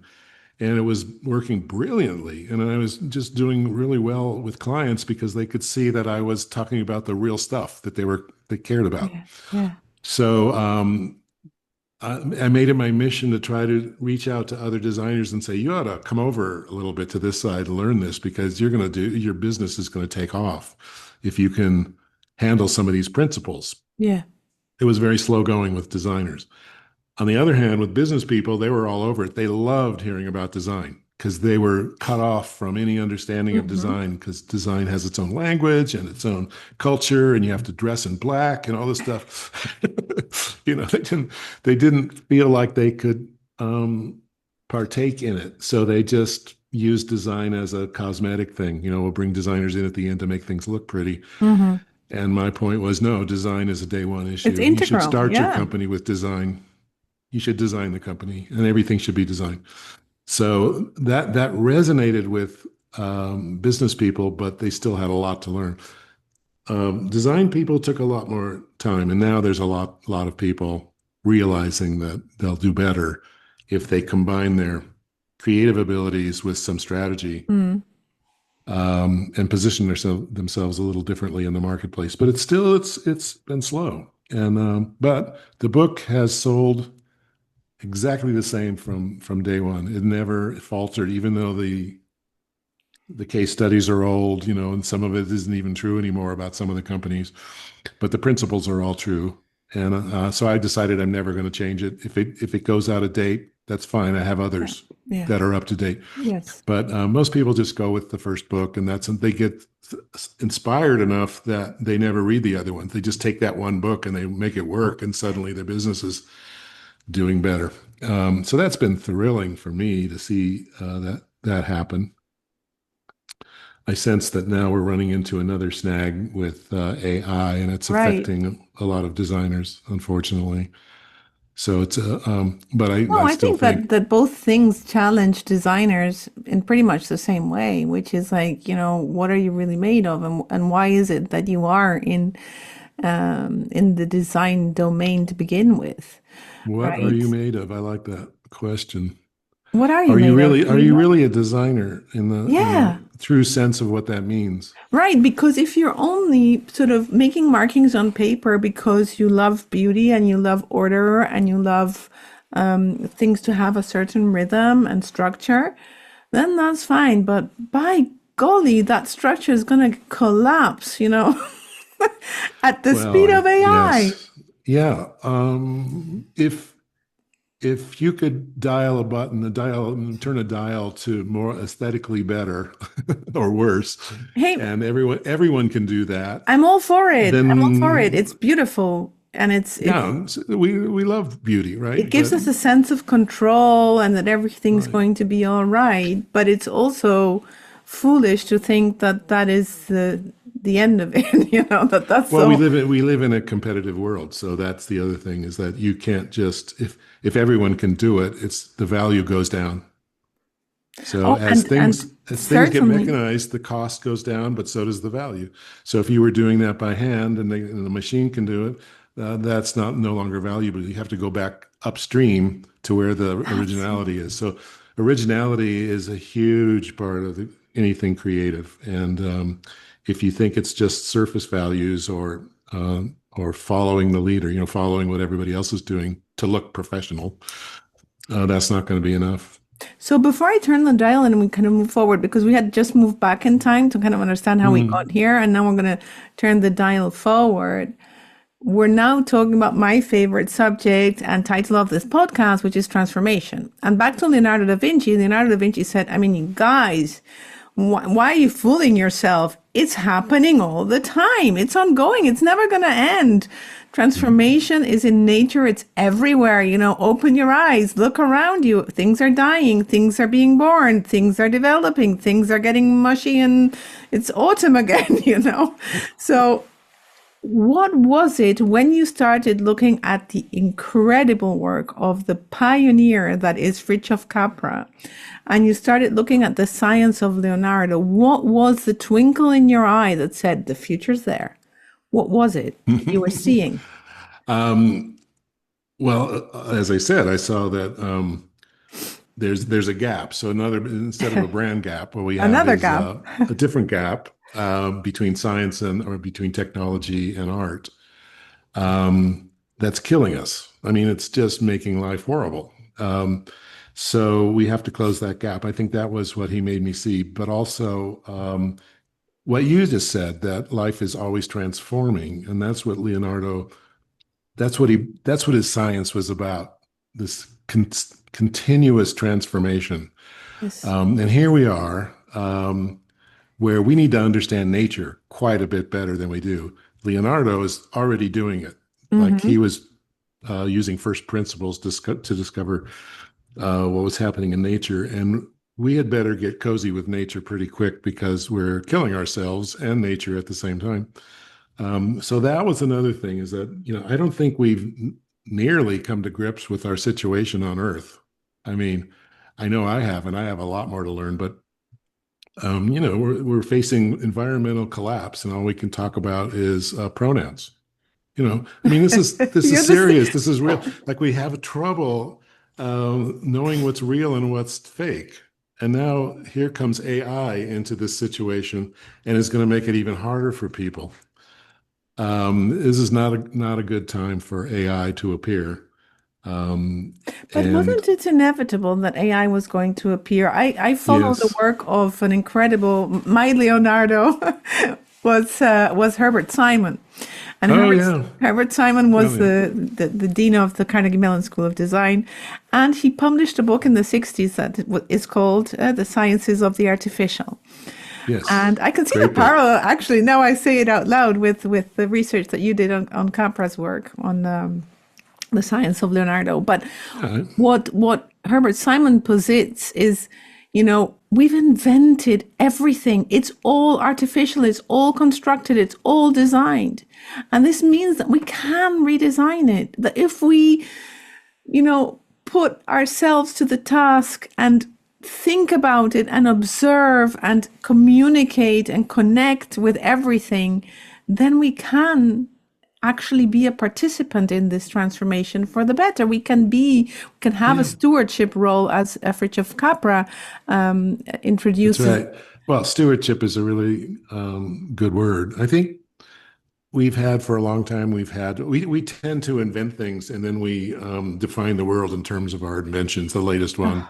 Speaker 2: and it was working brilliantly. And I was just doing really well with clients because they could see that I was talking about the real stuff that they cared about.
Speaker 1: Yeah. Yeah.
Speaker 2: So I made it my mission to try to reach out to other designers and say, you ought to come over a little bit to this side to learn this because your business is going to take off if you can handle some of these principles.
Speaker 1: Yeah.
Speaker 2: It was very slow going with designers. On the other hand, with business people, they were all over it. They loved hearing about design because they were cut off from any understanding of
Speaker 1: Hmm.
Speaker 2: design because design has its own language and its own culture, and you have to dress in black and all this stuff. They didn't feel like they could partake in it, so they just used design as a cosmetic thing. We'll bring designers in at the end to make things look pretty.
Speaker 1: Hmm.
Speaker 2: And my point was, no, design is a day one
Speaker 1: It's
Speaker 2: issue. You should
Speaker 1: integral.
Speaker 2: start your
Speaker 1: Yeah.
Speaker 2: company with design. You should design the company, and everything should be designed. So that resonated with business people, but they still had a lot to learn. Design people took a lot more time, and now there's a lot of people realizing that they'll do better if they combine their creative abilities with some strategy
Speaker 1: Mm.
Speaker 2: and position themselves a little differently in the marketplace. But it's been slow, and but the book has sold exactly the same from day one. It never faltered, even though the case studies are old, and some of it isn't even true anymore about some of the companies, but the principles are all true. And so I decided I'm never going to change it. If it goes out of date, that's fine. I have others.
Speaker 1: Yeah.
Speaker 2: that are up to date.
Speaker 1: Yes.
Speaker 2: But most people just go with the first book, and they get inspired enough that they never read the other ones. They just take that one book and they make it work, and suddenly their business is doing better. So that's been thrilling for me to see that happen. I sense that now we're running into another snag with AI, and it's affecting a lot of designers, unfortunately. So it's but I still
Speaker 1: think that both things challenge designers in pretty much the same way, which is like, what are you really made of, and why is it that you are in the design domain to begin with?
Speaker 2: What are you made of? I like that question.
Speaker 1: What are you made of?
Speaker 2: Are you really a designer in the true sense of what that means?
Speaker 1: Right, because if you're only sort of making markings on paper because you love beauty and you love order and you love things to have a certain rhythm and structure, then that's fine. But by golly, that structure is going to collapse, at the speed of AI.
Speaker 2: Yes. Yeah. If you could dial a button, turn a dial to more aesthetically better or worse, and everyone can do that.
Speaker 1: I'm all for it. I'm all for it. It's beautiful, and
Speaker 2: we love beauty, right?
Speaker 1: It gives us a sense of control and that everything's going to be all right. But it's also foolish to think that is the end of it. That's
Speaker 2: well, we live in a competitive world, so that's the other thing, is that you can't just if everyone can do it, the value goes down. So as things get mechanized, the cost goes down, but so does the value. So if you were doing that by hand and the machine can do it, that's no longer valuable. You have to go back upstream to where the originality is. So originality is a huge part of anything creative. And if you think it's just surface values or following the leader, following what everybody else is doing to look professional, that's not going to be enough.
Speaker 1: So before I turn the dial and we kind of move forward, because we had just moved back in time to kind of understand how we got here, and now we're going to turn the dial forward. We're now talking about my favorite subject and title of this podcast, which is transformation. And back to Leonardo da Vinci. Leonardo da Vinci said, you guys, why are you fooling yourself? It's happening all the time. It's ongoing. It's never going to end. Transformation is in nature. It's everywhere. Open your eyes, look around you. Things are dying. Things are being born. Things are developing. Things are getting mushy, and it's autumn again, So what was it when you started looking at the incredible work of the pioneer that is Fritjof Capra, and you started looking at the science of Leonardo? What was the twinkle in your eye that said the future's there? What was it you were seeing?
Speaker 2: Well, as I said, I saw that there's a gap. So instead of a brand gap, what we have
Speaker 1: another
Speaker 2: is
Speaker 1: gap,
Speaker 2: a different gap between science or between technology and art. That's killing us. It's just making life horrible. So we have to close that gap. I think that was what he made me see, but also what you just said, that life is always transforming, and that's what Leonardo, that's what his science was about, this continuous transformation.
Speaker 1: Yes.
Speaker 2: And here we are, where we need to understand nature quite a bit better than we do. Leonardo is already doing it. Like he was using first principles to discover what was happening in nature, and we had better get cozy with nature pretty quick, because we're killing ourselves and nature at the same time. So that was another thing, is that, I don't think we've nearly come to grips with our situation on Earth. I know I have, and I have a lot more to learn, but we're facing environmental collapse, and all we can talk about is pronouns. This is serious. This is real. Like, we have trouble knowing what's real and what's fake. And now here comes AI into this situation, and it's going to make it even harder for people. This is not a good time for AI to appear.
Speaker 1: But wasn't it inevitable that AI was going to appear? I follow the work of an incredible, my Leonardo was Herbert Simon. And
Speaker 2: Oh, yeah.
Speaker 1: Herbert Simon was
Speaker 2: Brilliant.
Speaker 1: the dean of the Carnegie Mellon School of Design, and he published a book in the 60s that is called The Sciences of the Artificial.
Speaker 2: Yes.
Speaker 1: And I can see the
Speaker 2: Great book.
Speaker 1: parallel, actually, now I say it out loud, with the research that you did on Capra's work on the science of Leonardo. But what Herbert Simon posits is, we've invented everything. It's all artificial. It's all constructed. It's all designed. And this means that we can redesign it. That if we, put ourselves to the task and think about it and observe and communicate and connect with everything, then we can actually be a participant in this transformation for the better. We can have a stewardship role, as Fritjof Capra introduces.
Speaker 2: That's right. Well, stewardship is a really good word. I think we've had for a long time, we tend to invent things and then we define the world in terms of our inventions, the latest one.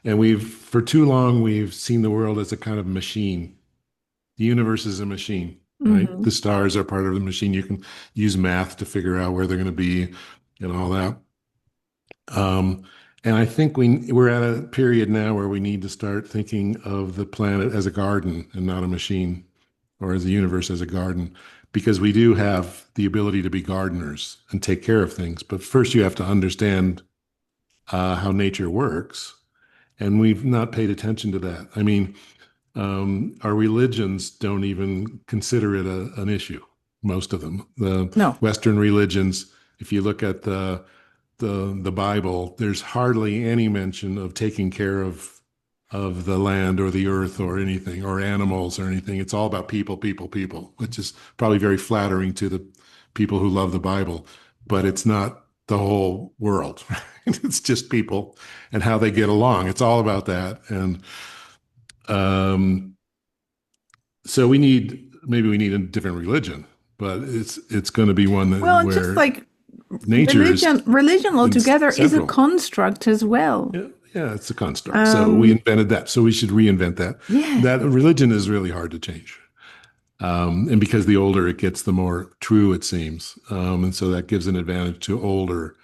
Speaker 2: And for too long, we've seen the world as a kind of machine. The universe is a machine, right? The stars are part of the machine. You can use math to figure out where they're going to be and all that. And I think we're at a period now where we need to start thinking of the planet as a garden and not a machine, or as the universe as a garden, because we do have the ability to be gardeners and take care of things. But first you have to understand how nature works. And we've not paid attention to that. I mean, our religions don't even consider it an issue, most of them. The Western religions, if you look at the Bible, there's hardly any mention of taking care of the land or the earth or anything, or animals or anything. It's all about people, which is probably very flattering to the people who love the Bible, but it's not the whole world. It's just people and how they get along. It's all about that. And so maybe we need a different religion, but it's going to be one that where
Speaker 1: just like
Speaker 2: nature
Speaker 1: religion altogether is a
Speaker 2: central.
Speaker 1: construct as well.
Speaker 2: Yeah, it's a construct. So we invented that. So we should reinvent that.
Speaker 1: Yeah.
Speaker 2: That religion is really hard to change. And because the older it gets, the more true it seems. And so that gives an advantage to older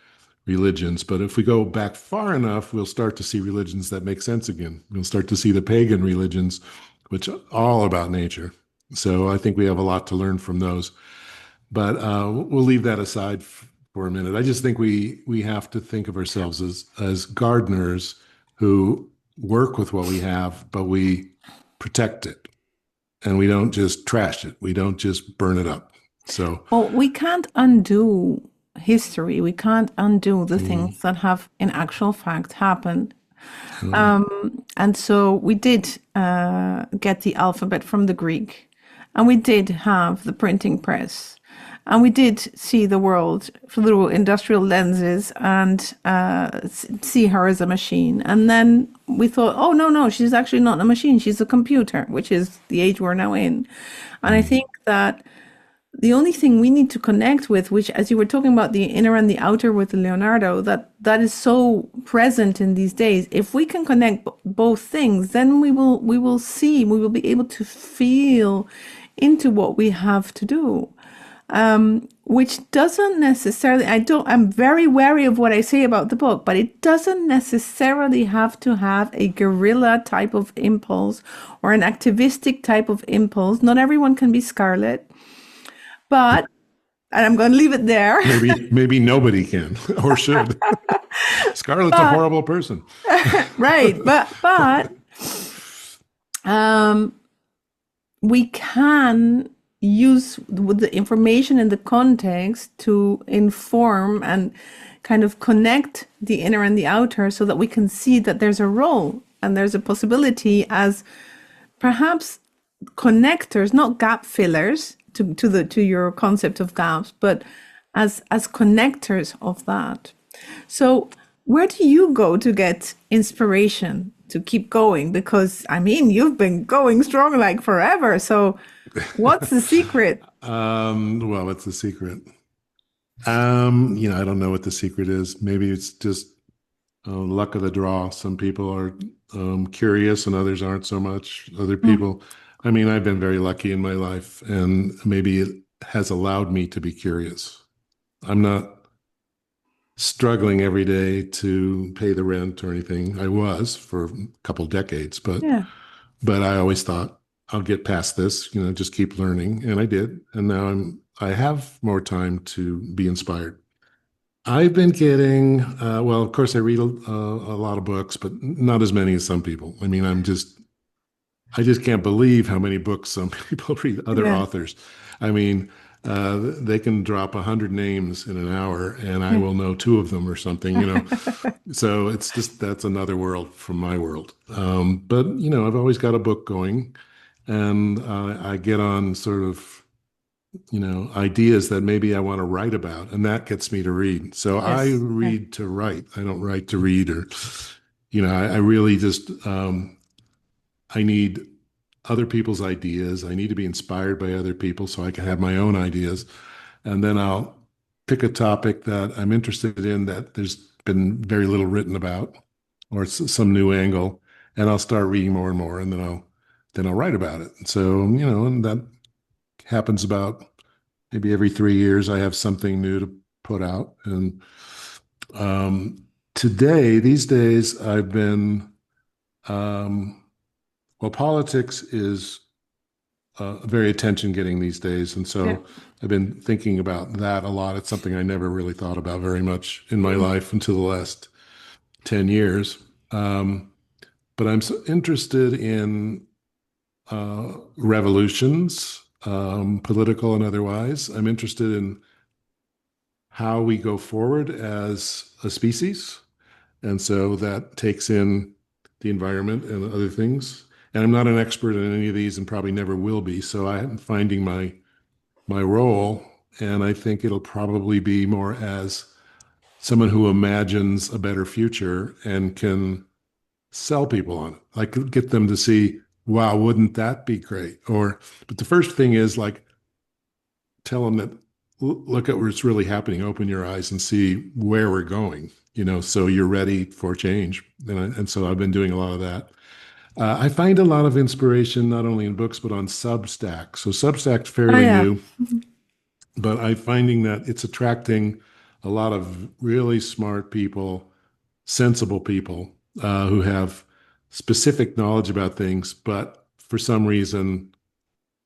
Speaker 2: religions. But if we go back far enough, we'll start to see religions that make sense again. We'll start to see the pagan religions, which are all about nature. So I think we have a lot to learn from those. But we'll leave that aside for a minute. I just think we have to think of ourselves as gardeners who work with what we have, but we protect it. And we don't just trash it. We don't just burn it up. So,
Speaker 1: well, we can't undo history. We can't undo the things that have in actual fact happened. And so we did get the alphabet from the Greek, and we did have the printing press, and we did see the world through industrial lenses and see her as a machine. And then we thought, oh, no, she's actually not a machine. She's a computer, which is the age we're now in. And I think that the only thing we need to connect with, which, as you were talking about the inner and the outer with Leonardo, that is so present in these days. If we can connect both things, then we will be able to feel into what we have to do. Which doesn't necessarily, I'm very wary of what I say about the book, but it doesn't necessarily have to have a guerrilla type of impulse or an activistic type of impulse. Not everyone can be Scarlet, but, and I'm going to leave it there.
Speaker 2: Maybe nobody can or should. Scarlett's a horrible person.
Speaker 1: Right. But we can use the information in the context to inform and kind of connect the inner and the outer, so that we can see that there's a role and there's a possibility as perhaps connectors, not gap fillers to your concept of gaps, but as connectors of that. So where do you go to get inspiration to keep going? Because I mean, you've been going strong like forever. So what's the secret?
Speaker 2: Well, what's the secret? I don't know what the secret is. Maybe it's just luck of the draw. Some people are curious and others aren't so much. Other people, I mean, I've been very lucky in my life, and maybe has allowed me to be curious. I'm not struggling every day to pay the rent or anything. I was for a couple decades, but
Speaker 1: Yeah.
Speaker 2: I always thought I'll get past this, just keep learning. And I did. And now I have more time to be inspired. I've been getting, well, of course, I read a lot of books, but not as many as some people. I mean, I just can't believe how many books some people read, other
Speaker 1: Yeah.
Speaker 2: authors. I mean, they can drop 100 names in an hour and I will know two of them or something. So it's just, that's another world from my world. But, I've always got a book going, and I get on sort of, ideas that maybe I want to write about, and that gets me to read. So I
Speaker 1: Yes. Yeah.
Speaker 2: read to write. I don't write to read, or, I really just, I need other people's ideas. I need to be inspired by other people so I can have my own ideas. And then I'll pick a topic that I'm interested in that there's been very little written about, or some new angle, and I'll start reading more and more, and then I'll write about it. So, and that happens about maybe every 3 years. I have something new to put out. And these days, I've been, well, politics is very attention getting these days. And so
Speaker 1: Yeah.
Speaker 2: I've been thinking about that a lot. It's something I never really thought about very much in my life until the last 10 years. But I'm so interested in revolutions, political and otherwise. I'm interested in how we go forward as a species. And so that takes in the environment and other things. And I'm not an expert in any of these and probably never will be. So I'm finding my role. And I think it'll probably be more as someone who imagines a better future and can sell people on it, like get them to see, wow, wouldn't that be great? But the first thing is like, tell them that, look at what's really happening, open your eyes and see where we're going, so you're ready for change. And so I've been doing a lot of that. I find a lot of inspiration, not only in books, but on Substack. So Substack's
Speaker 1: Oh,
Speaker 2: fairly
Speaker 1: yeah.
Speaker 2: new, but I'm finding that it's attracting a lot of really smart people, sensible people, who have specific knowledge about things, but for some reason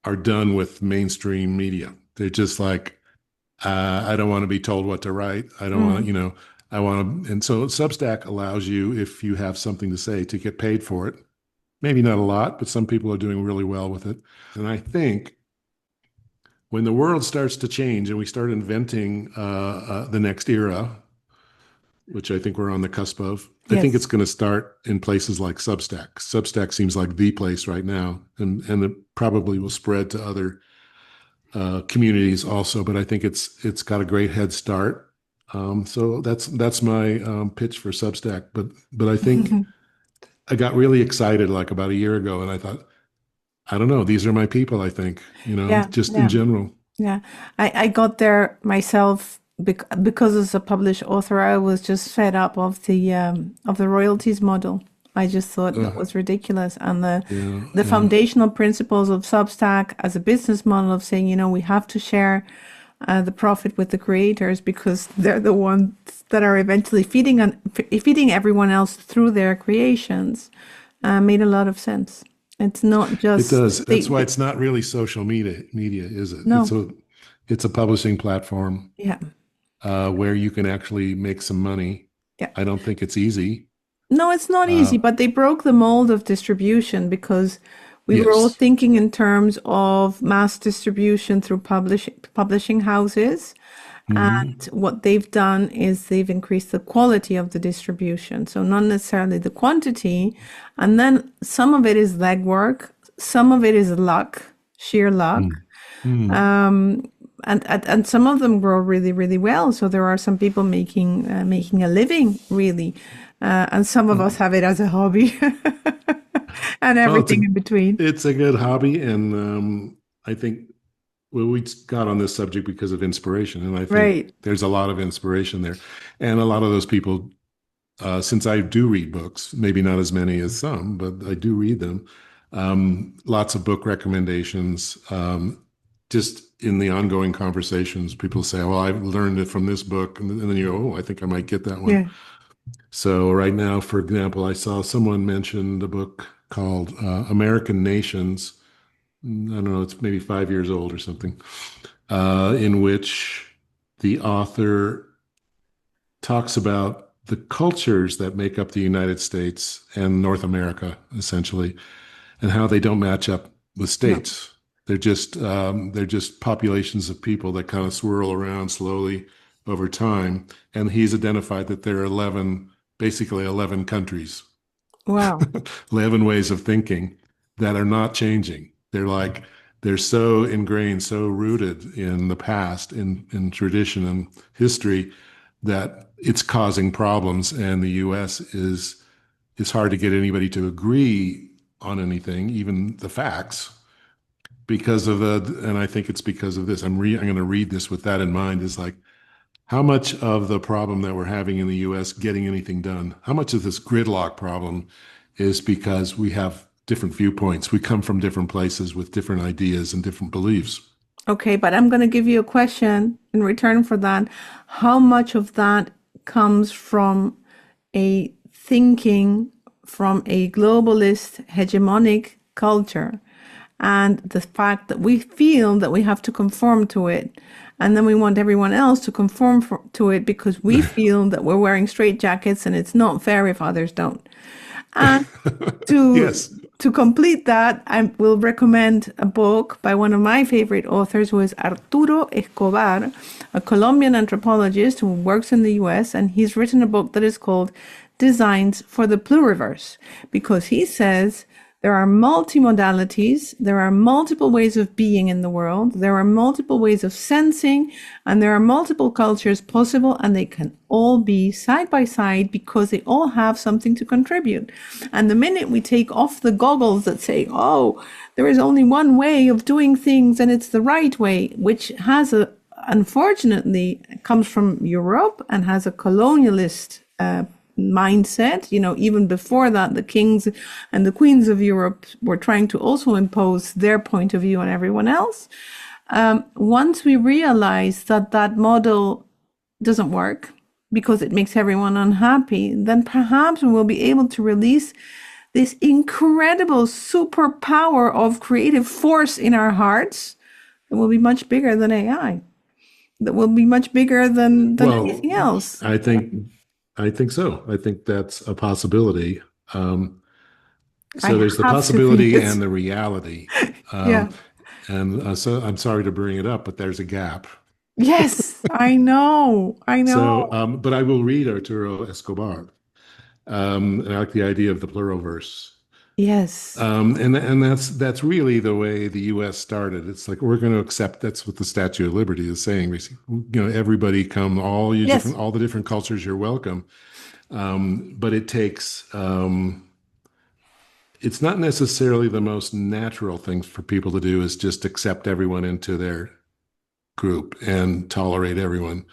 Speaker 2: are done with mainstream media. They're just like, I don't want to be told what to write. I don't want to, I want to. And so Substack allows you, if you have something to say, to get paid for it. Maybe not a lot, but some people are doing really well with it. And I think when the world starts to change and we start inventing the next era, which I think we're on the cusp of, I think it's
Speaker 1: Yes.
Speaker 2: going to start in places like Substack. Substack seems like the place right now, and it probably will spread to other communities also. But I think it's got a great head start. So that's my pitch for Substack. But I think I got really excited like about a year ago, and I thought, I don't know, these are my people. I think,
Speaker 1: Yeah.
Speaker 2: just in
Speaker 1: Yeah.
Speaker 2: general.
Speaker 1: Yeah. I got there myself because as a published author, I was just fed up of the royalties model. I just thought that was ridiculous. And
Speaker 2: Yeah,
Speaker 1: the
Speaker 2: yeah.
Speaker 1: foundational principles of Substack as a business model of saying, we have to share the profit with the creators because they're the ones that are eventually feeding everyone else through their creations, made a lot of sense. It's not
Speaker 2: It
Speaker 1: just
Speaker 2: does. That's why it's not really social media, is it?
Speaker 1: no.
Speaker 2: It's a publishing platform
Speaker 1: Yeah.
Speaker 2: where you can actually make some money.
Speaker 1: Yeah.
Speaker 2: I don't think it's easy.
Speaker 1: No, it's not easy, but they broke the mold of distribution because we were all
Speaker 2: Yes.
Speaker 1: thinking in terms of mass distribution through publishing houses.
Speaker 2: Hmm.
Speaker 1: And what they've done is they've increased the quality of the distribution. So not necessarily the quantity. And then some of it is legwork, some of it is luck, sheer luck. And some of them grow really, really well. So there are some people making a living, really. And some of us have it as a hobby and
Speaker 2: Well,
Speaker 1: everything in between.
Speaker 2: it's a good hobby, and I think, well, we got on this subject because of inspiration, and I think
Speaker 1: Right.
Speaker 2: there's a lot of inspiration there, and a lot of those people, since I do read books, maybe not as many as some, but I do read them. Lots of book recommendations, just in the ongoing conversations, people say, well, I learned it from this book. And then you go, oh, I think I might get that one.
Speaker 1: Yeah.
Speaker 2: So right now, for example, I saw someone mention a book called American Nations. I don't know, it's maybe 5 years old or something, in which the author talks about the cultures that make up the United States and North America, essentially, and how they don't match up with states. No. They're just populations of people that kind of swirl around slowly over time. And he's identified that there are basically 11 countries.
Speaker 1: Wow.
Speaker 2: 11 ways of thinking that are not changing. They're so ingrained, so rooted in the past, in tradition and history, that it's causing problems. And the U.S. is hard to get anybody to agree on anything, even the facts, because of and I think it's because of this. I'm going to read this with that in mind, is like, how much of the problem that we're having in the U.S. getting anything done, how much of this gridlock problem is because we have different viewpoints. We come from different places with different ideas and different beliefs.
Speaker 1: Okay, but I'm going to give you a question in return for that. How much of that comes from a thinking from a globalist hegemonic culture, and the fact that we feel that we have to conform to it, and then we want everyone else to conform to it because we feel that we're wearing straitjackets and it's not fair if others don't. And to complete that, I will recommend a book by one of my favorite authors, who is 𝗧𝗿𝗍𝗄 𝗪𝗏, a Colombian anthropologist who works in the US, and he's written a book that is called Designs for the Pluriverse, because he says there are multimodalities, there are multiple ways of being in the world, there are multiple ways of sensing, and there are multiple cultures possible, and they can all be side by side because they all have something to contribute. And the minute we take off the goggles that say, oh, there is only one way of doing things and it's the right way, which unfortunately comes from Europe and has a colonialist mindset. Even before that, the kings and the queens of Europe were trying to also impose their point of view on everyone else. Once we realize that model doesn't work because it makes everyone unhappy, then perhaps we will be able to release this incredible superpower of creative force in our hearts that will be much bigger than AI, that will be much bigger than anything else.
Speaker 2: I think so. I think that's a possibility. So there's the possibility and the reality. And so I'm sorry to bring it up, but there's a gap.
Speaker 1: Yes, I know.
Speaker 2: So, but I will read 𝗧𝗿𝗍𝗄. I like the idea of the pluriverse.
Speaker 1: Yes.
Speaker 2: And that's really the way the U.S. started. It's like, we're going to accept, that's what the Statue of Liberty is saying. Everybody come, all the different cultures, you're welcome. But it takes, it's not necessarily the most natural thing for people to do, is just accept everyone into their group and tolerate everyone.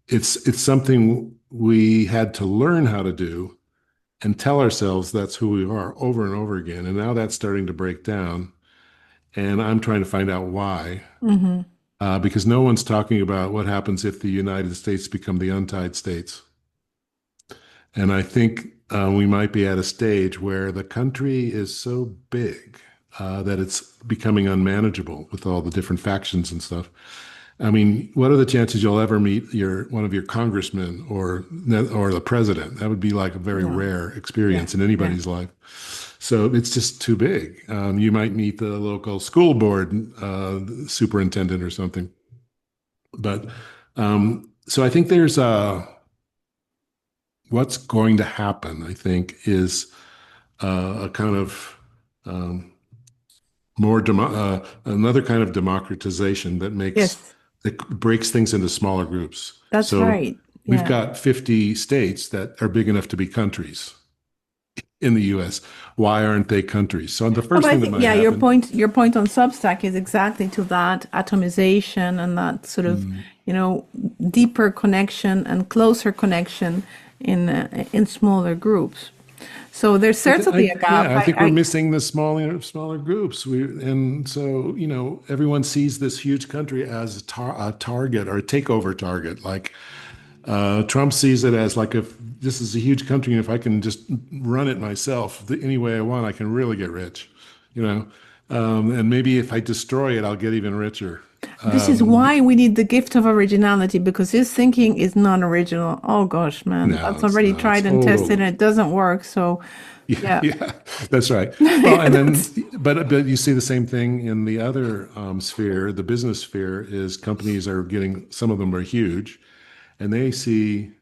Speaker 2: It's something we had to learn how to do and tell ourselves that's who we are over and over again. And now that's starting to break down. And I'm trying to find out why. Mm-hmm. Because no one's talking about what happens if the United States become the untied states. And I think we might be at a stage where the country is so big that it's becoming unmanageable with all the different factions and stuff. I mean, what are the chances you'll ever meet one of your congressmen or the president? That would be like a very rare experience in anybody's life. So it's just too big. You might meet the local school board superintendent or something. But so I think there's what's going to happen, I think, is a kind of another kind of democratization that makes that breaks things into smaller groups.
Speaker 1: That's right. Yeah.
Speaker 2: We've got 50 states that are big enough to be countries in the U.S. Why aren't they countries? So the first thing that might happen,
Speaker 1: your point on Substack is exactly to that atomization and that sort of deeper connection and closer connection in smaller groups. So there's certainly a gap.
Speaker 2: I think we're missing the smaller groups. And so, everyone sees this huge country as a target or a takeover target. Like Trump sees it as like, if this is a huge country and if I can just run it myself any way I want, I can really get rich, you know. And maybe if I destroy it, I'll get even richer.
Speaker 1: This is why we need the gift of originality, because his thinking is non-original. Oh gosh, man,
Speaker 2: No,
Speaker 1: that's
Speaker 2: it's
Speaker 1: already
Speaker 2: not.
Speaker 1: tried and tested and it doesn't work. So, yeah.
Speaker 2: Yeah, that's right. Well, and then, but you see the same thing in the other sphere, the business sphere, is companies are getting, some of them are huge, and they see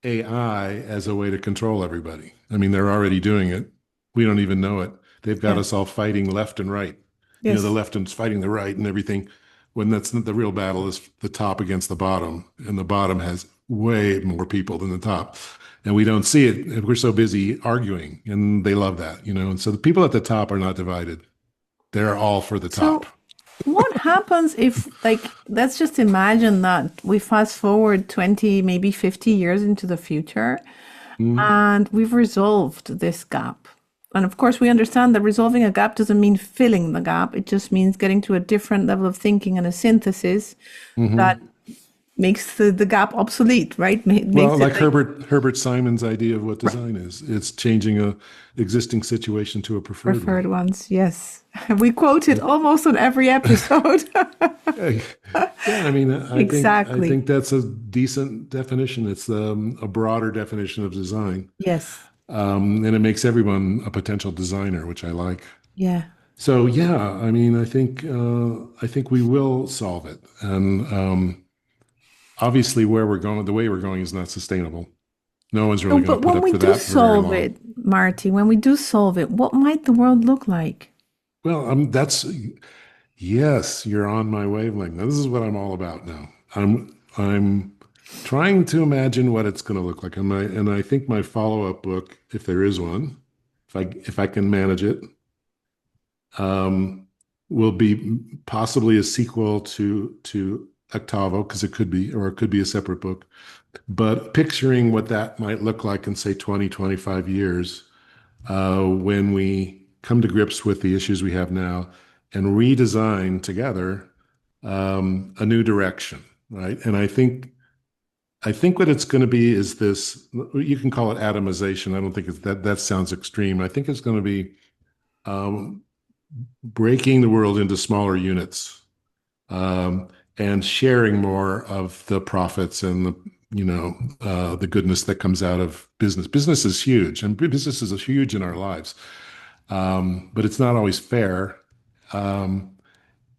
Speaker 2: AI as a way to control everybody. I mean, they're already doing it. We don't even know it. They've got
Speaker 1: Yeah.
Speaker 2: us all fighting left and right.
Speaker 1: Yes.
Speaker 2: The left is fighting the right and everything, when that's not the real battle, is the top against the bottom, and the bottom has way more people than the top. And we don't see it. We're so busy arguing, and they love that, And so the people at the top are not divided. They're all for the top.
Speaker 1: So what happens if, like, let's just imagine that we fast forward 20, maybe 50 years into the future, and we've resolved this gap. And of course, we understand that resolving a gap doesn't mean filling the gap. It just means getting to a different level of thinking and a synthesis that makes the gap obsolete, right?
Speaker 2: Well, like Herbert Simon's idea of what design is. It's changing a existing situation to a preferred one.
Speaker 1: ones, yes. We quote it almost on every episode.
Speaker 2: Yeah, I mean,
Speaker 1: Exactly.
Speaker 2: I think that's a decent definition. It's a broader definition of design.
Speaker 1: Yes.
Speaker 2: And it makes everyone a potential designer, which I like.
Speaker 1: Yeah.
Speaker 2: So yeah, I mean, I think we will solve it, and obviously, the way we're going is not sustainable. No one's really going
Speaker 1: But
Speaker 2: to put
Speaker 1: when
Speaker 2: up
Speaker 1: we
Speaker 2: for
Speaker 1: do
Speaker 2: that very
Speaker 1: solve
Speaker 2: long.
Speaker 1: it, Marty, when we do solve it, what might the world look like?
Speaker 2: Well, yes, you're on my wavelength. Now, this is what I'm all about now. I'm trying to imagine what it's going to look like, and I think my follow-up book, if there is one, if I can manage it, will be possibly a sequel to Octavo, because it could be, or it could be a separate book. But picturing what that might look like in, say, 20, 25 years, when we come to grips with the issues we have now and redesign together a new direction, right? And I think what it's going to be is this, you can call it atomization. I don't think that sounds extreme. I think it's going to be breaking the world into smaller units, and sharing more of the profits and the goodness that comes out of business. Business is huge, and business is huge in our lives, but it's not always fair.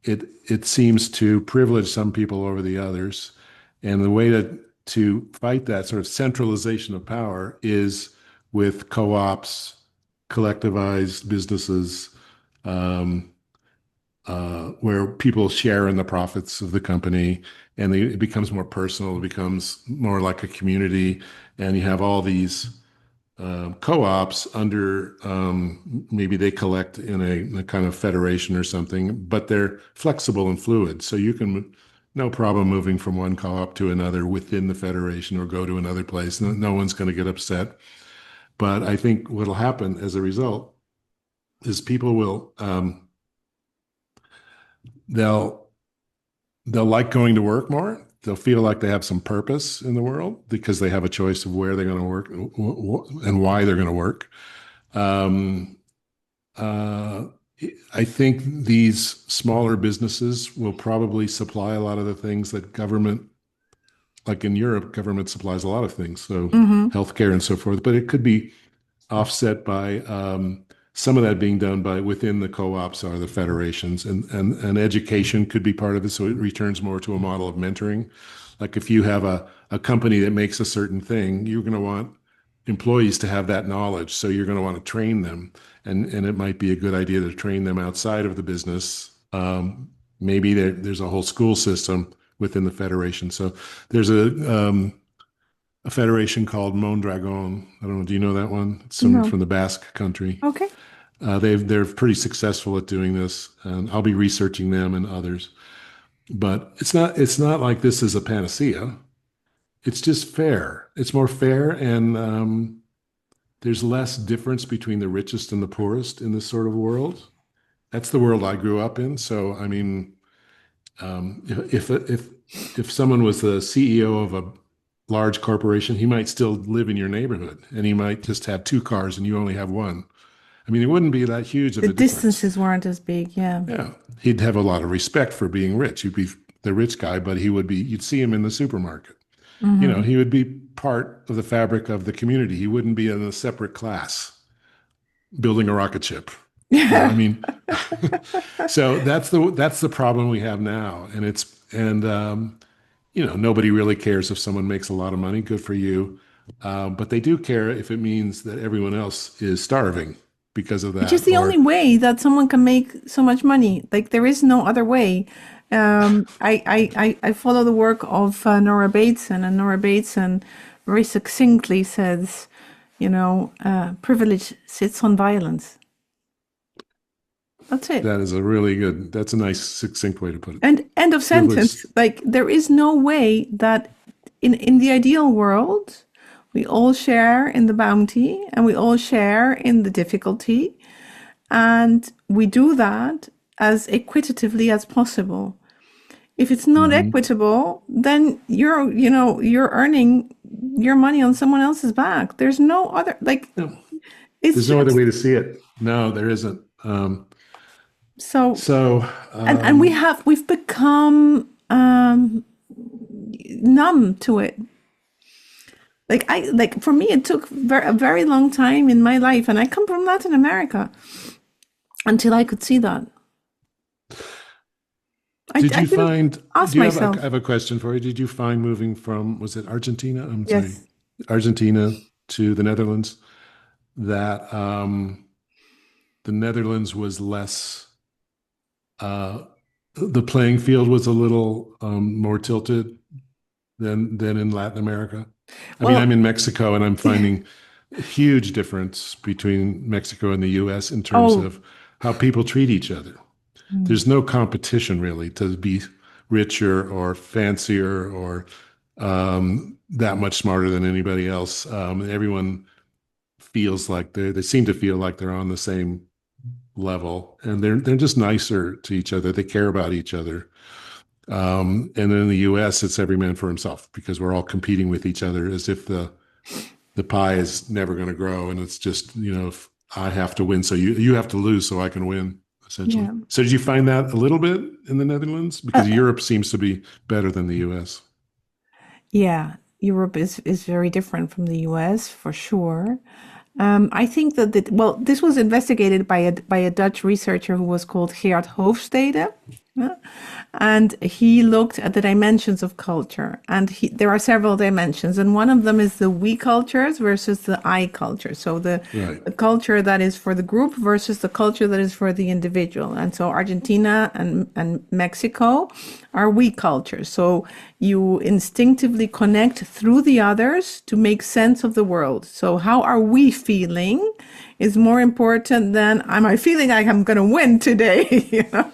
Speaker 2: It seems to privilege some people over the others, and the way to fight that sort of centralization of power is with co-ops, collectivized businesses, where people share in the profits of the company, and it becomes more personal. It becomes more like a community, and you have all these co-ops under, maybe they collect in a kind of federation or something, but they're flexible and fluid. So you can, no problem moving from one co-op to another within the federation, or go to another place. No one's going to get upset. But I think what'll happen as a result is people will, they'll like going to work more. They'll feel like they have some purpose in the world because they have a choice of where they're going to work and why they're going to work. I think these smaller businesses will probably supply a lot of the things that government, like in Europe, government supplies a lot of things, so healthcare and so forth. But it could be offset by some of that being done by within the co-ops or the federations, and education could be part of it. So it returns more to a model of mentoring. Like if you have a company that makes a certain thing, you're going to want employees to have that knowledge. So you're going to want to train them, and it might be a good idea to train them outside of the business. Maybe there's a whole school system within the federation. So there's a federation called Mondragon. I don't know. Do you know that one? It's from the Basque country.
Speaker 1: Okay.
Speaker 2: They're pretty successful at doing this, and I'll be researching them and others. But it's not like this is a panacea. It's just fair. It's more fair, and there's less difference between the richest and the poorest in this sort of world. That's the world I grew up in. So, I mean, if someone was the CEO of a large corporation, he might still live in your neighborhood, and he might just have 2 cars and you only have 1. I mean, it wouldn't be that huge of a
Speaker 1: The
Speaker 2: difference.
Speaker 1: distances weren't as big, yeah.
Speaker 2: Yeah, he'd have a lot of respect for being rich. He'd be the rich guy, but you'd see him in the supermarket. You know, he would be part of the fabric of the community. He wouldn't be in a separate class building a rocket ship. You know, I mean, so that's the problem we have now, and you know, nobody really cares if someone makes a lot of money. Good for you, but they do care if it means that everyone else is starving because of that.
Speaker 1: Which is the only way that someone can make so much money. Like, there is no other way. I follow the work of Nora Bateson, and Nora Bateson very succinctly says, you know, privilege sits on violence. That's it.
Speaker 2: That's a nice succinct way to put it.
Speaker 1: And end of sentence. Like, there is no way that in the ideal world, we all share in the bounty and we all share in the difficulty. And we do that as equitatively as possible. If it's not equitable, then you're earning your money on someone else's back. There's no other, like,
Speaker 2: no. There's no other way to see it. No, there isn't.
Speaker 1: And we've become numb to it. Like for me, it took a very long time in my life, and I come from Latin America, until I could see that. I have a question for you. Did you find moving from, was it Argentina? Yes.
Speaker 2: Argentina to the Netherlands, that the Netherlands was less, the playing field was a little more tilted than in Latin America? I mean, I'm in Mexico, and I'm finding a huge difference between Mexico and the US in terms of how people treat each other. There's no competition really to be richer or fancier or that much smarter than anybody else. Everyone feels like they seem to feel like they're on the same level, and they're just nicer to each other. They care about each other. And then in the US, it's every man for himself, because we're all competing with each other as if the pie is never going to grow, and it's just, you know, if I have to win, so you have to lose so I can win. Essentially. Yeah. So did you find that a little bit in the Netherlands? Because Europe seems to be better than the US.
Speaker 1: Yeah, Europe is very different from the US, for sure. I think that this was investigated by a Dutch researcher who was called 𝗧𝗿𝘄𝗧𝗍𝗪. And he looked at the dimensions of culture, and there are several dimensions, and one of them is the we cultures versus the I culture. So the culture that is for the group versus the culture that is for the individual. And so Argentina and Mexico are we cultures. So you instinctively connect through the others to make sense of the world. So how are we feeling is more important than, am I feeling like I'm going to win today? You know?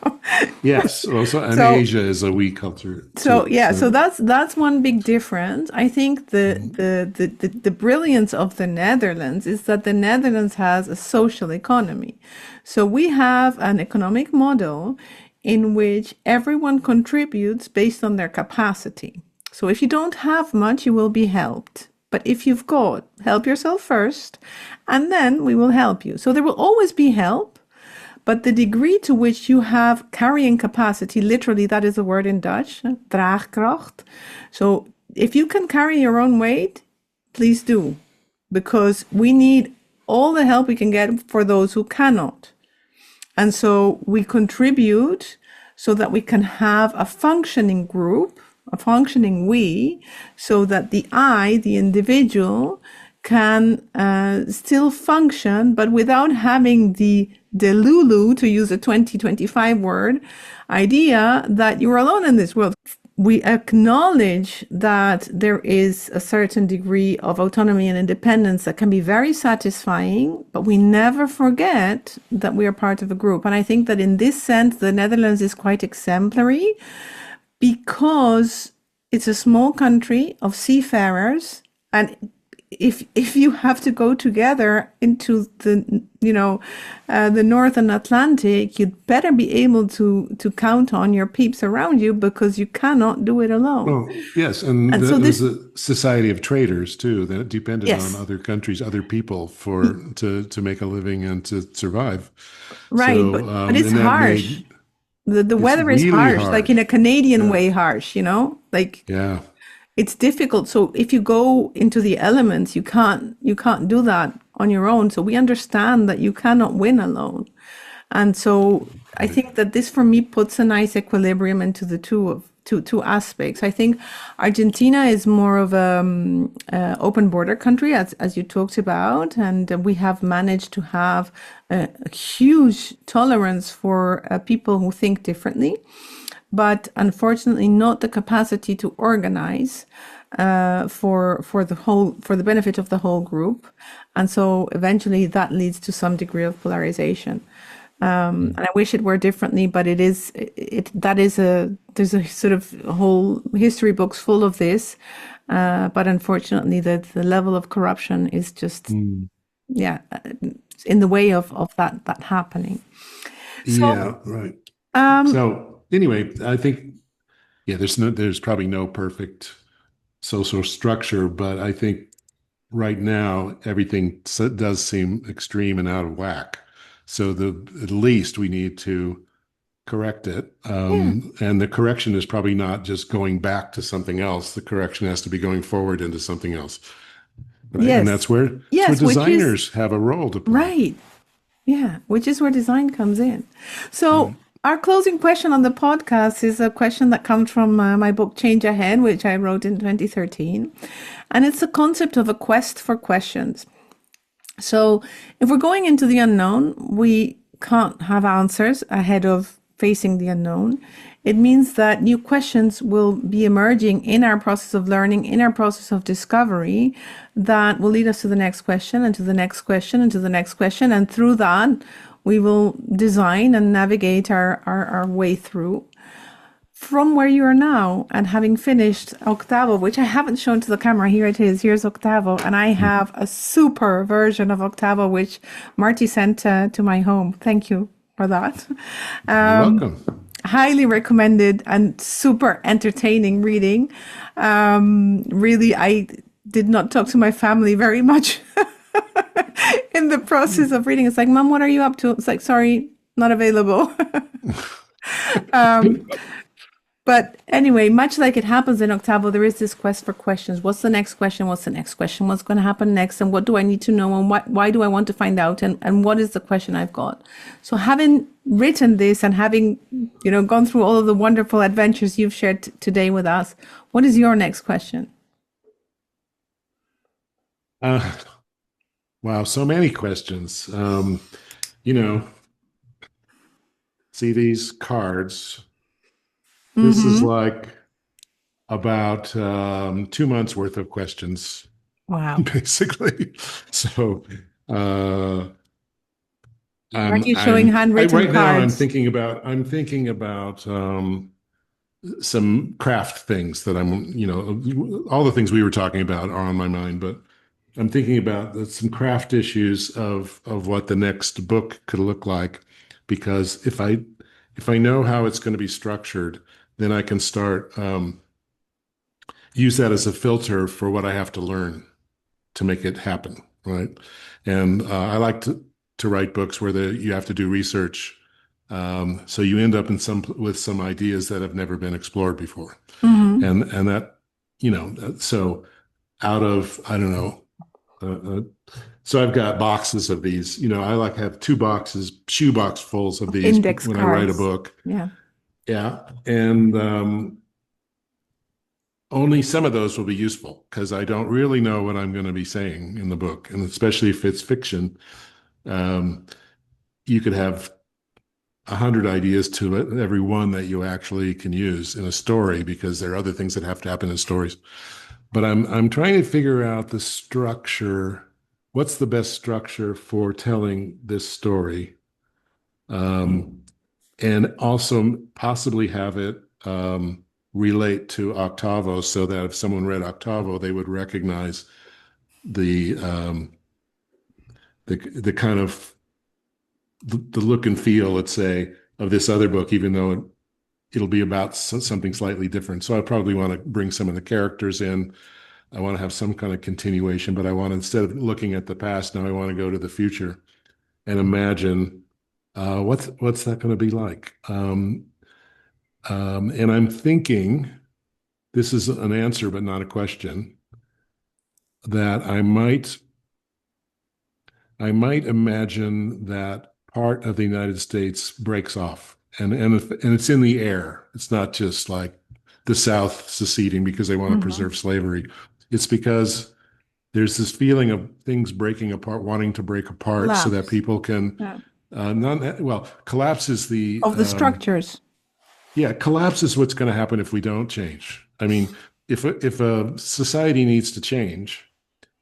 Speaker 2: Yes. So Asia is a we culture too,
Speaker 1: so that's one big difference. I think the brilliance of the Netherlands is that the Netherlands has a social economy. So we have an economic model in which everyone contributes based on their capacity. So if you don't have much, you will be helped. But if you've got, help yourself first, and then we will help you. So there will always be help, but the degree to which you have carrying capacity, literally that is a word in Dutch, draagkracht. So if you can carry your own weight, please do, because we need all the help we can get for those who cannot. And so we contribute so that we can have a functioning group, a functioning we, so that the I, the individual, can still function, but without having the delulu, to use a 2025 word, idea that you're alone in this world. We acknowledge that there is a certain degree of autonomy and independence that can be very satisfying, but we never forget that we are part of a group. And I think that in this sense, the Netherlands is quite exemplary, because it's a small country of seafarers, and if you have to go together into the Northern Atlantic, you'd better be able to count on your peeps around you, because you cannot do it alone.
Speaker 2: Well, yes, and
Speaker 1: And so
Speaker 2: there's
Speaker 1: this,
Speaker 2: a society of traders too that depended on
Speaker 1: yes,
Speaker 2: other countries, other people for to make a living and to survive.
Speaker 1: right,
Speaker 2: So,
Speaker 1: but it's
Speaker 2: and that
Speaker 1: harsh.
Speaker 2: made
Speaker 1: The
Speaker 2: it's
Speaker 1: weather is
Speaker 2: really
Speaker 1: harsh, like
Speaker 2: hard.
Speaker 1: in a Canadian
Speaker 2: Yeah,
Speaker 1: way harsh, like
Speaker 2: yeah,
Speaker 1: it's difficult. So if you go into the elements, you can't do that on your own. So we understand that you cannot win alone. And so I
Speaker 2: right.
Speaker 1: think that this for me puts a nice equilibrium into the two aspects. I think Argentina is more of a open border country, as you talked about, and we have managed to have a huge tolerance for people who think differently, but unfortunately not the capacity to organize for the benefit of the whole group. And so eventually that leads to some degree of polarization. And I wish it were differently, but there's a sort of whole history books full of this. But unfortunately, the level of corruption is just,
Speaker 2: Mm.
Speaker 1: yeah, in the way of that happening. So,
Speaker 2: Yeah, right. So anyway, I think yeah, there's probably no perfect social structure, but I think right now everything does seem extreme and out of whack. So at least we need to correct it.
Speaker 1: yeah,
Speaker 2: And the correction is probably not just going back to something else. The correction has to be going forward into something else, right? And
Speaker 1: yes,
Speaker 2: that's where
Speaker 1: yes, which is
Speaker 2: designers have a role to play.
Speaker 1: right. Yeah, which is where design comes in. So,
Speaker 2: Right.
Speaker 1: our closing question on the podcast is a question that comes from my book Change Ahead, which I wrote in 2013. And it's the concept of a quest for questions. So, if we're going into the unknown, we can't have answers ahead of facing the unknown. It means that new questions will be emerging in our process of learning, in our process of discovery, that will lead us to the next question and to the next question and to the next question. And through that, we will design and navigate our way through. From where you are now and having finished Octavo, which I haven't shown to the camera, here it is, here's Octavo, and I have a super version of Octavo, which Marty sent to my home. Thank you for that.
Speaker 2: You're welcome.
Speaker 1: Highly recommended and super entertaining reading. Really, I did not talk to my family very much in the process of reading. It's like, Mom, what are you up to? It's like, sorry, not available. But anyway, much like it happens in Octavo, there is this quest for questions. What's the next question? What's the next question? What's going to happen next? And what do I need to know? And why do I want to find out? And what is the question I've got? So having written this and having, gone through all of the wonderful adventures you've shared today with us, what is your next question?
Speaker 2: Uh, wow, so many questions. You know, see these cards. This is like about 2 months worth of questions,
Speaker 1: Wow.
Speaker 2: basically. So
Speaker 1: Marty is showing handwritten
Speaker 2: right now
Speaker 1: cards.
Speaker 2: I'm thinking about some craft things that all the things we were talking about are on my mind, but I'm thinking about some craft issues of what the next book could look like, because if I know how it's going to be structured, then I can start use that as a filter for what I have to learn to make it happen, right? And I like to write books where you have to do research, so you end up with some ideas that have never been explored before, and that so out of I don't know. So I've got boxes of these. I have 2 shoebox fulls of these
Speaker 1: Index
Speaker 2: when I write a
Speaker 1: cards.
Speaker 2: book.
Speaker 1: Yeah.
Speaker 2: Yeah, and only some of those will be useful because I don't really know what I'm going to be saying in the book, and especially if it's fiction, you could have 100 ideas to it, every one that you actually can use in a story, because there are other things that have to happen in stories. But I'm trying to figure out the structure. What's the best structure for telling this story? And also possibly have it relate to Octavo, so that if someone read Octavo, they would recognize the kind of the look and feel, let's say, of this other book, even though it'll be about something slightly different. So I probably want to bring some of the characters in. I want to have some kind of continuation, but I want to, instead of looking at the past, now I want to go to the future and imagine what's that going to be like. And I'm thinking, this is an answer but not a question, that I might imagine that part of the United States breaks off, and it's in the air. It's not just like the South seceding because they want to preserve slavery. It's because there's this feeling of things breaking apart, wanting to break apart, so that people can collapse is the
Speaker 1: of the structures.
Speaker 2: Yeah, collapse is what's going to happen if we don't change. I mean, if a society needs to change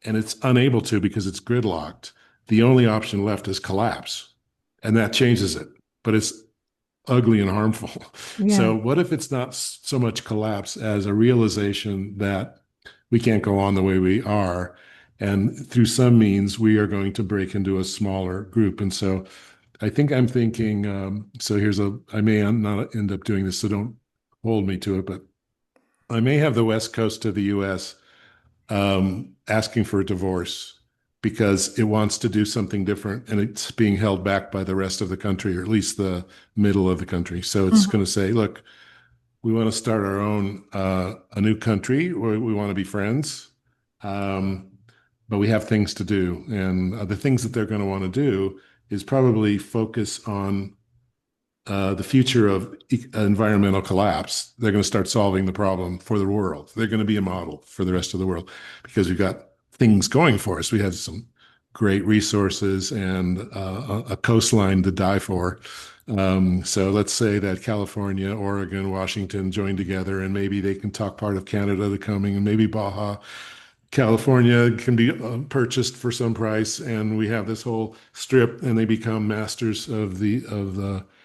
Speaker 2: and it's unable to because it's gridlocked, the only option left is collapse, and that changes it. But it's ugly and harmful. Yeah. So what if it's not so much collapse as a realization that we can't go on the way we are, and through some means we are going to break into a smaller group? And so I think I'm thinking, I may not end up doing this, so don't hold me to it, but I may have the West Coast of the US asking for a divorce because it wants to do something different, and it's being held back by the rest of the country, or at least the middle of the country. So it's going to say, look, we want to start our own, a new country where we want to be friends, but we have things to do. And the things that they're going to want to do is probably focus on the future of environmental collapse. They're going to start solving the problem for the world. They're going to be a model for the rest of the world because we've got things going for us. We have some great resources and a coastline to die for. So let's say that California, Oregon, Washington join together, and maybe they can talk part of Canada to coming, and maybe Baja California can be purchased for some price, and we have this whole strip, and they become masters of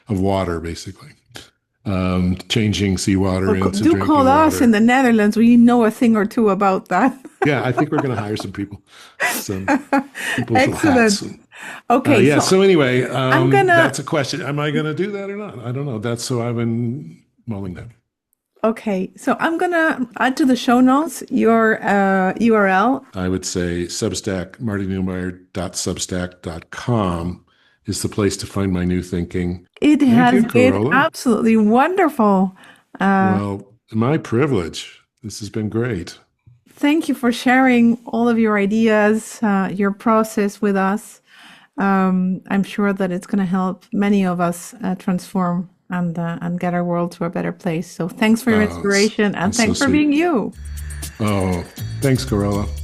Speaker 2: water, basically. Changing seawater into drinking water.
Speaker 1: Do call us in the Netherlands. We know a thing or two about that.
Speaker 2: Yeah, I think we're going to hire some people. Some people with
Speaker 1: Excellent.
Speaker 2: hats.
Speaker 1: Okay.
Speaker 2: Yeah. So anyway, that's a question. Am I going to do that or not? I don't know. So I've been mulling that.
Speaker 1: Okay. So I'm going to add to the show notes your URL.
Speaker 2: I would say Substack, martyneumeier.substack.com is the place to find my new thinking.
Speaker 1: It has been absolutely wonderful.
Speaker 2: Well, my privilege. This has been great.
Speaker 1: Thank you for sharing all of your ideas, your process with us. I'm sure that it's going to help many of us transform and get our world to a better place. So thanks for your inspiration, and thanks for being you.
Speaker 2: Oh, thanks, 𝗧𝗿𝗪𝗧.